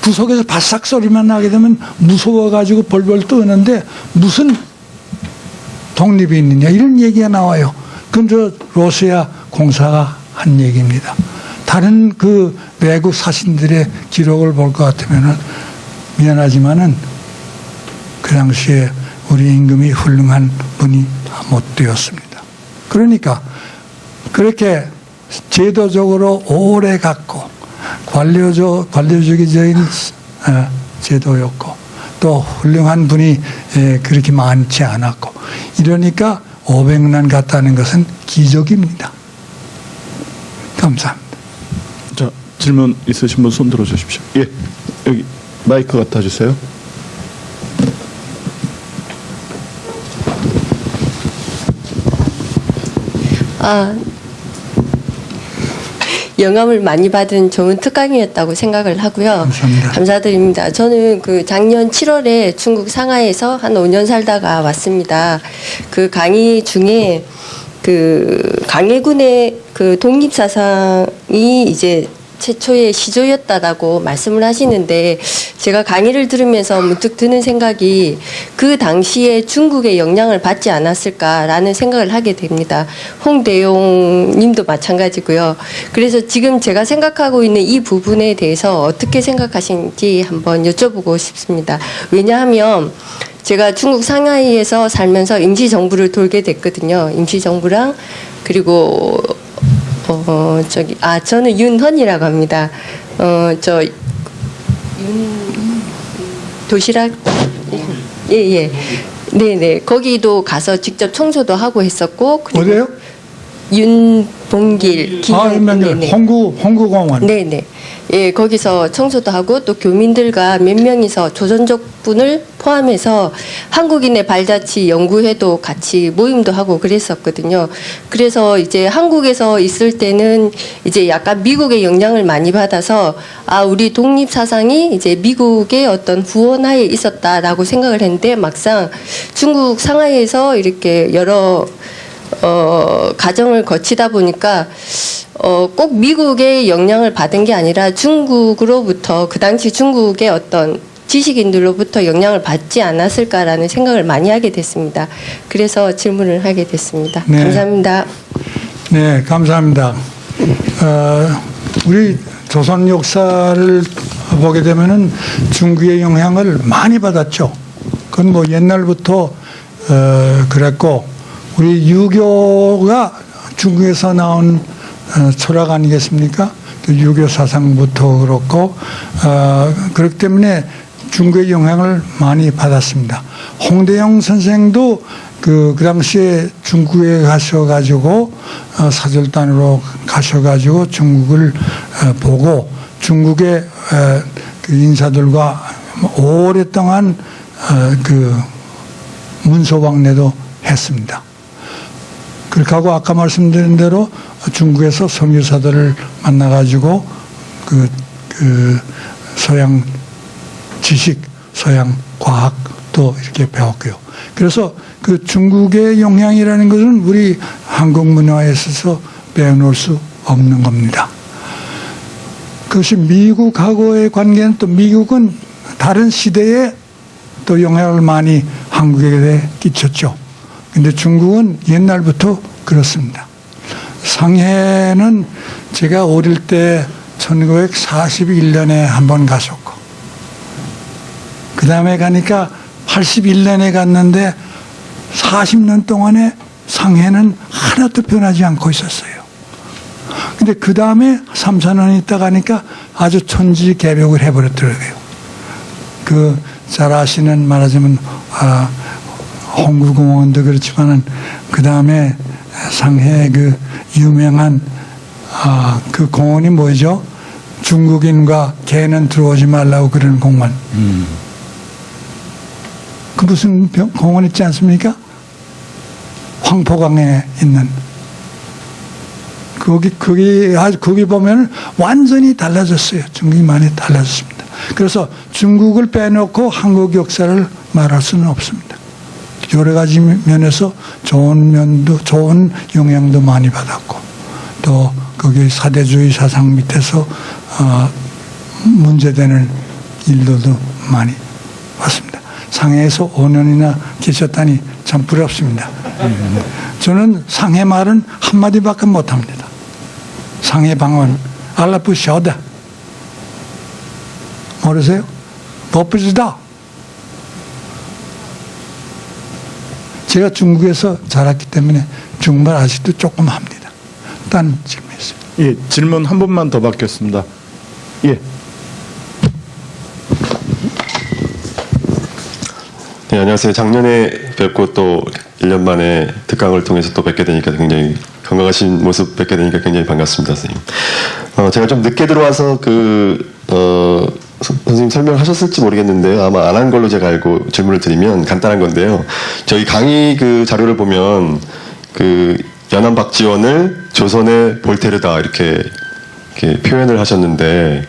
구석에서 바싹 소리만 나게 되면 무서워가지고 벌벌 떠는데 무슨 독립이 있느냐? 이런 얘기가 나와요. 그건 저 러시아 공사가 한 얘기입니다. 다른 그 외국 사신들의 기록을 볼 것 같으면은 미안하지만은 그 당시에 우리 임금이 훌륭한 분이 못 되었습니다. 그러니까 그렇게 제도적으로 오래 갔고 관료적인 제도였고 또 훌륭한 분이 그렇게 많지 않았고 이러니까 500년 갔다는 것은 기적입니다. 감사합니다. 자, 질문 있으신 분 손 들어주십시오. 예, 여기 마이크 갖다 주세요. 영감을 많이 받은 좋은 특강이었다고 생각을 하고요. 감사합니다. 감사드립니다. 저는 그 작년 7월에 중국 상하이에서 한 5년 살다가 왔습니다. 그 강의 중에 그 강해군의 그 독립사상이 이제 최초의 시조였다라고 말씀을 하시는데 제가 강의를 들으면서 문득 드는 생각이 그 당시에 중국의 영향을 받지 않았을까라는 생각을 하게 됩니다. 홍대용 님도 마찬가지고요. 그래서 지금 제가 생각하고 있는 이 부분에 대해서 어떻게 생각하시는지 한번 여쭤보고 싶습니다. 왜냐하면 제가 중국 상하이에서 살면서 임시정부를 돌게 됐거든요. 임시정부랑 그리고 저는 윤헌이라고 합니다. 도시락? 예. 네네. 거기도 가서 직접 청소도 하고 했었고. 그리고 어디요? 윤봉길. 유명한 홍구공원. 네네. 예, 거기서 청소도 하고 또 교민들과 몇 명이서 조선족분을 포함해서 한국인의 발자취 연구회도 같이 모임도 하고 그랬었거든요. 그래서 이제 한국에서 있을 때는 이제 약간 미국의 영향을 많이 받아서 우리 독립 사상이 이제 미국의 어떤 후원하에 있었다라고 생각을 했는데 막상 중국 상하이에서 이렇게 여러 과정을 거치다 보니까 꼭 미국의 영향을 받은 게 아니라 중국으로부터 그 당시 중국의 어떤 지식인들로부터 영향을 받지 않았을까라는 생각을 많이 하게 됐습니다. 그래서 질문을 하게 됐습니다. 네. 감사합니다. 네, 감사합니다. 우리 조선 역사를 보게 되면은 중국의 영향을 많이 받았죠. 그건 뭐 옛날부터 그랬고 우리 유교가 중국에서 나온 철학 아니겠습니까? 유교 사상부터 그렇고 그렇기 때문에 중국의 영향을 많이 받았습니다. 홍대영 선생도 그 당시에 중국에 가셔가지고 사절단으로 가셔가지고 중국을 보고 중국의 그 인사들과 오랫동안 그 문서왕래도 했습니다. 그렇게 하고 아까 말씀드린 대로 중국에서 선교사들을 만나가지고 그 서양 지식, 서양 과학도 이렇게 배웠고요. 그래서 그 중국의 영향이라는 것은 우리 한국 문화에 있어서 빼놓을 수 없는 겁니다. 그것이 미국하고의 관계는 또 미국은 다른 시대에 또 영향을 많이 한국에 끼쳤죠. 근데 중국은 옛날부터 그렇습니다. 상해는 제가 어릴 때 1941년에 한 번 갔었고 그 다음에 가니까 81년에 갔는데 40년 동안에 상해는 하나도 변하지 않고 있었어요. 근데 그 다음에 3, 4년 있다 가니까 아주 천지개벽을 해버렸더라고요. 그 잘 아시는 말하자면 홍구공원도 그렇지만은 그 다음에 상해 그 유명한 그 공원이 뭐죠? 중국인과 개는 들어오지 말라고 그러는 공원. 그 무슨 공원 있지 않습니까? 황포강에 있는. 거기 보면 완전히 달라졌어요. 중국이 많이 달라졌습니다. 그래서 중국을 빼놓고 한국 역사를 말할 수는 없습니다. 여러 가지 면에서 좋은 면도, 좋은 영향도 많이 받았고, 또 거기 사대주의 사상 밑에서 문제되는 일들도 많이 왔습니다. 상해에서 5년이나 계셨다니 참 부럽습니다. 저는 상해 말은 한마디밖에 못합니다. 상해 방언, 알라푸셔다. 모르세요? 버프지다. 제가 중국에서 자랐기 때문에 중국말 아직도 조금 합니다. 딴 질문이었어요. 예, 질문 한 번만 더 받겠습니다. 예. 네, 안녕하세요. 작년에 뵙고 또 1년 만에 특강을 통해서 또 뵙게 되니까 굉장히 건강하신 모습 뵙게 되니까 굉장히 반갑습니다, 선생님. 제가 좀 늦게 들어와서 선생님 설명하셨을지 모르겠는데요. 아마 안 한 걸로 제가 알고 질문을 드리면 간단한 건데요. 저희 강의 그 자료를 보면 그 연안 박지원을 조선의 볼테르다 이렇게 이렇게 표현을 하셨는데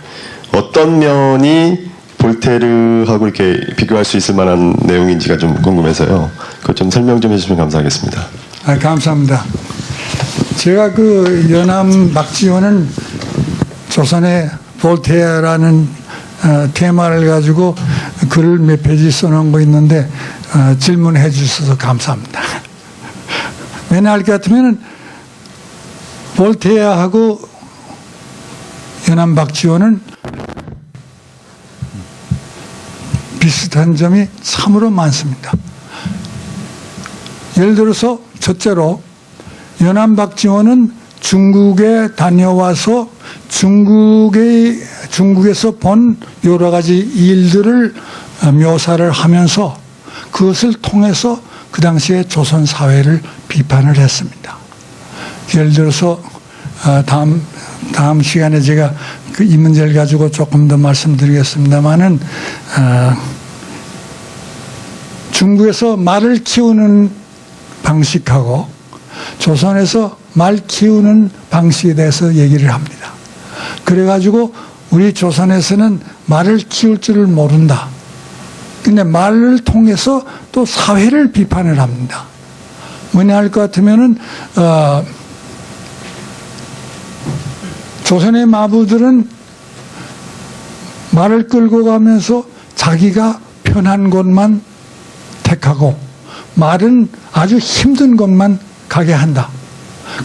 어떤 면이 볼테르하고 이렇게 비교할 수 있을 만한 내용인지가 좀 궁금해서요. 그거 좀 설명 좀 해주시면 감사하겠습니다. 감사합니다. 제가 그 연암 박지원은 조선의 볼테라는 테마를 가지고 글을 몇 페이지 써놓은 거 있는데 질문해 주셔서 감사합니다. 왜냐할 것 같으면 볼테하고 연암 박지원은 비슷한 점이 참으로 많습니다. 예를 들어서 첫째로 연암 박지원은 중국에 다녀와서 중국에서 본 여러 가지 일들을 묘사를 하면서 그것을 통해서 그 당시에 조선 사회를 비판을 했습니다. 예를 들어서 다음 시간에 제가 그 이 문제를 가지고 조금 더 말씀드리겠습니다만은 중국에서 말을 키우는 방식하고 조선에서 말 키우는 방식에 대해서 얘기를 합니다. 그래가지고 우리 조선에서는 말을 키울 줄을 모른다. 근데 말을 통해서 또 사회를 비판을 합니다. 뭐냐 할 것 같으면은 조선의 마부들은 말을 끌고 가면서 자기가 편한 곳만 택하고 말은 아주 힘든 곳만 가게 한다.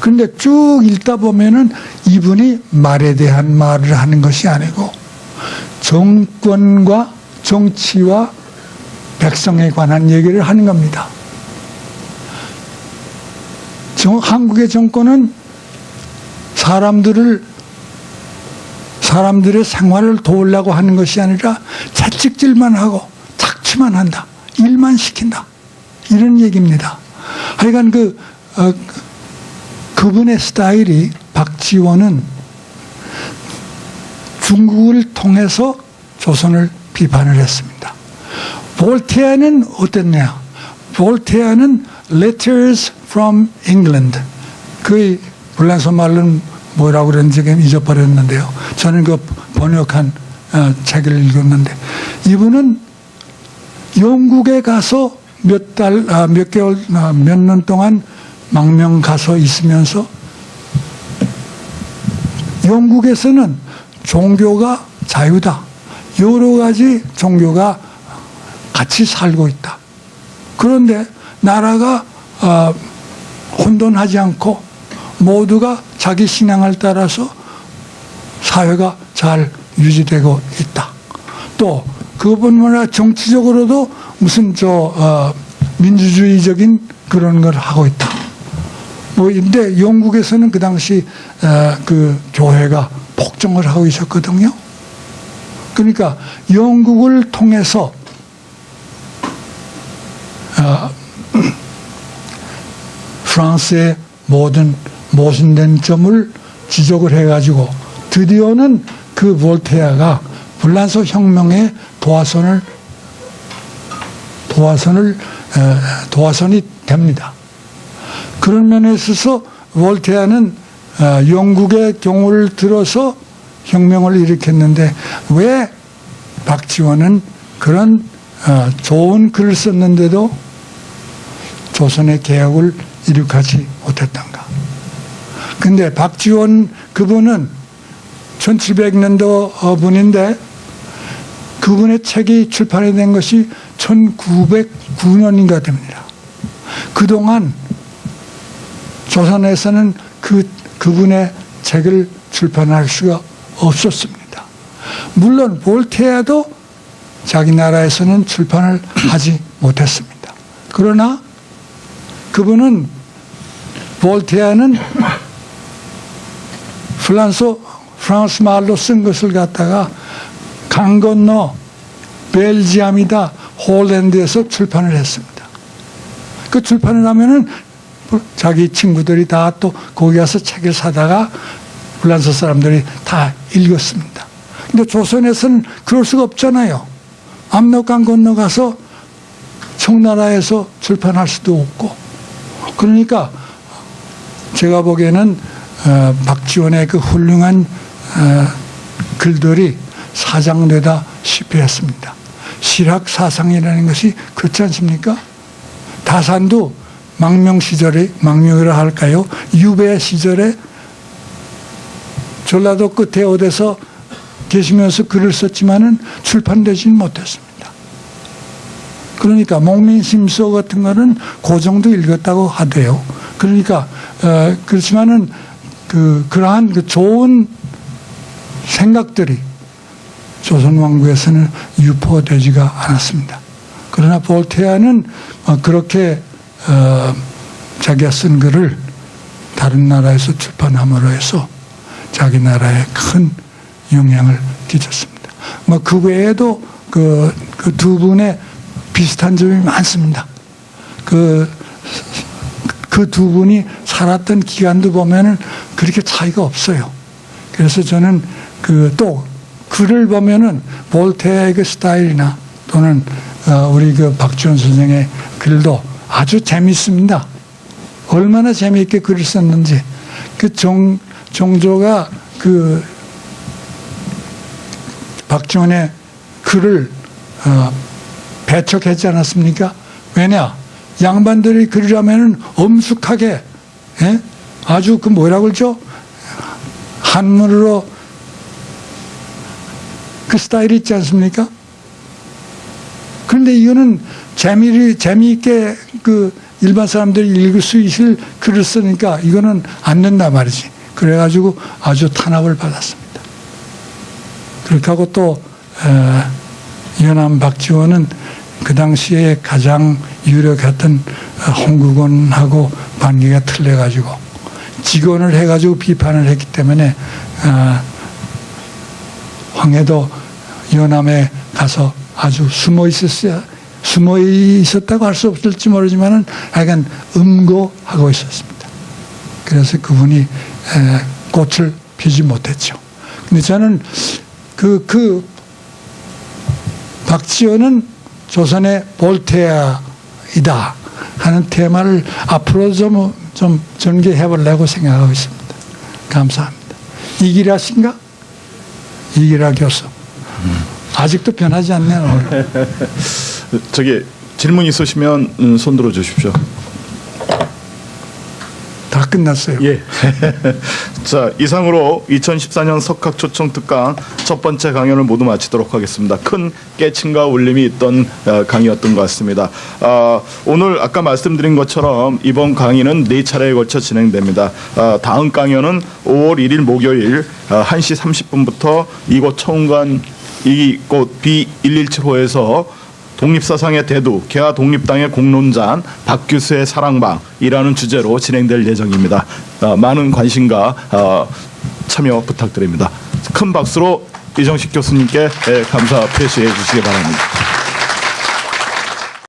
그런데 쭉 읽다 보면은 이분이 말에 대한 말을 하는 것이 아니고 정권과 정치와 백성에 관한 얘기를 하는 겁니다. 한국의 정권은 사람들의 생활을 도우려고 하는 것이 아니라 채찍질만 하고 착취만 한다. 일만 시킨다. 이런 얘기입니다. 하여간 그분의 스타일이 박지원은 중국을 통해서 조선을 비판을 했습니다. 볼테아는 어땠냐? 볼테아는 Letters from England. 그 불란서 말로는 뭐라고 그랬는지 잊어버렸는데요. 저는 그 번역한 책을 읽었는데 이분은 영국에 가서 몇 년 동안 망명 가서 있으면서 영국에서는 종교가 자유다. 여러 가지 종교가 같이 살고 있다. 그런데 나라가 혼돈하지 않고 모두가 자기 신앙을 따라서 사회가 잘 유지되고 있다. 또 그뿐만 아니라 정치적으로도 무슨 민주주의적인 그런 걸 하고 있다. 근데 영국에서는 그 당시 그 교회가 폭정을 하고 있었거든요. 그러니까 영국을 통해서 프랑스의 모순된 점을 지적을 해가지고 드디어는 그 볼테아가 불란서 혁명의 도화선이 됩니다. 그런 면에 있어서 볼테아는 영국의 경우를 들어서 혁명을 일으켰는데 왜 박지원은 그런 좋은 글을 썼는데도 조선의 개혁을 이룩하지 못했던가. 근데 박지원 그분은 1700년도 분인데 그분의 책이 출판이 된 것이 1909년인가 됩니다. 그동안 조선에서는 그분의 책을 출판할 수가 없었습니다. 물론 볼테아도 자기 나라에서는 출판을 하지 못했습니다. 그러나 그분은 볼테아는 프랑스 말로 쓴 것을 갖다가 강 건너 벨지엄이다 홀랜드에서 출판을 했습니다. 그 출판을 하면은 자기 친구들이 다 또 거기 가서 책을 사다가 프랑스 사람들이 다 읽었습니다. 근데 조선에서는 그럴 수가 없잖아요. 압록강 건너가서 청나라에서 출판할 수도 없고. 그러니까 제가 보기에는 박지원의 그 훌륭한 글들이 사장되다시피 했습니다. 실학 사상이라는 것이 그렇지 않습니까? 다산도 망명 시절에, 망명이라 할까요? 유배 시절에 전라도 끝에 어디서 계시면서 글을 썼지만은 출판되지는 못했습니다. 그러니까 목민심서 같은 거는 그 정도 읽었다고 하대요. 그러니까 그렇지만은 그러한 그 좋은 생각들이 조선 왕국에서는 유포되지가 않았습니다. 그러나 볼테아는 그렇게 자기가 쓴 글을 다른 나라에서 출판함으로 해서 자기 나라에 큰 영향을 끼쳤습니다. 그 외에도 그 두 분의 비슷한 점이 많습니다. 그 두 분이 살았던 기간도 보면은 그렇게 차이가 없어요. 그래서 저는 또 글을 보면은 볼테아의 그 스타일이나 또는 우리 그 박지원 선생의 글도 아주 재밌습니다. 얼마나 재미있게 글을 썼는지. 정조가 박지원의 글을 배척했지 않았습니까? 왜냐? 양반들이 글이라면은 엄숙하게, 예? 아주 뭐라고 그러죠? 한문으로 그 스타일이 있지 않습니까? 그런데 이거는 재미있게 일반 사람들이 읽을 수 있을 글을 쓰니까 이거는 안 된단 말이지. 그래가지고 아주 탄압을 받았습니다. 그렇게 하고 또, 연암 박지원은 그 당시에 가장 유력했던 홍국원하고 관계가 틀려가지고 직언을 해가지고 비판을 했기 때문에 황해도 연암에 가서 아주 숨어 있었다고 할 수 없을지 모르지만은 하여간 음고하고 있었습니다. 그래서 그분이 꽃을 피지 못했죠. 근데 저는 박지원은 조선의 볼테아이다 하는 테마를 앞으로 좀 전개해 보려고 생각하고 있습니다. 감사합니다. 이기라신가? 이기라 교수. 아직도 변하지 않네요. 저기 질문 있으시면 손 들어 주십시오. 다 끝났어요. 예. 자, 이상으로 2014년 석학 초청 특강 첫 번째 강연을 모두 마치도록 하겠습니다. 큰 깨침과 울림이 있던 강의였던 것 같습니다. 오늘 아까 말씀드린 것처럼 이번 강의는 4차례에 걸쳐 진행됩니다. 다음 강연은 5월 1일 목요일 1시 30분부터 이곳 청운관 이곳 B117호에서 독립사상의 대두, 개화 독립당의 공론장, 박규수의 사랑방이라는 주제로 진행될 예정입니다. 많은 관심과 참여 부탁드립니다. 큰 박수로 이정식 교수님께 감사 표시해 주시기 바랍니다.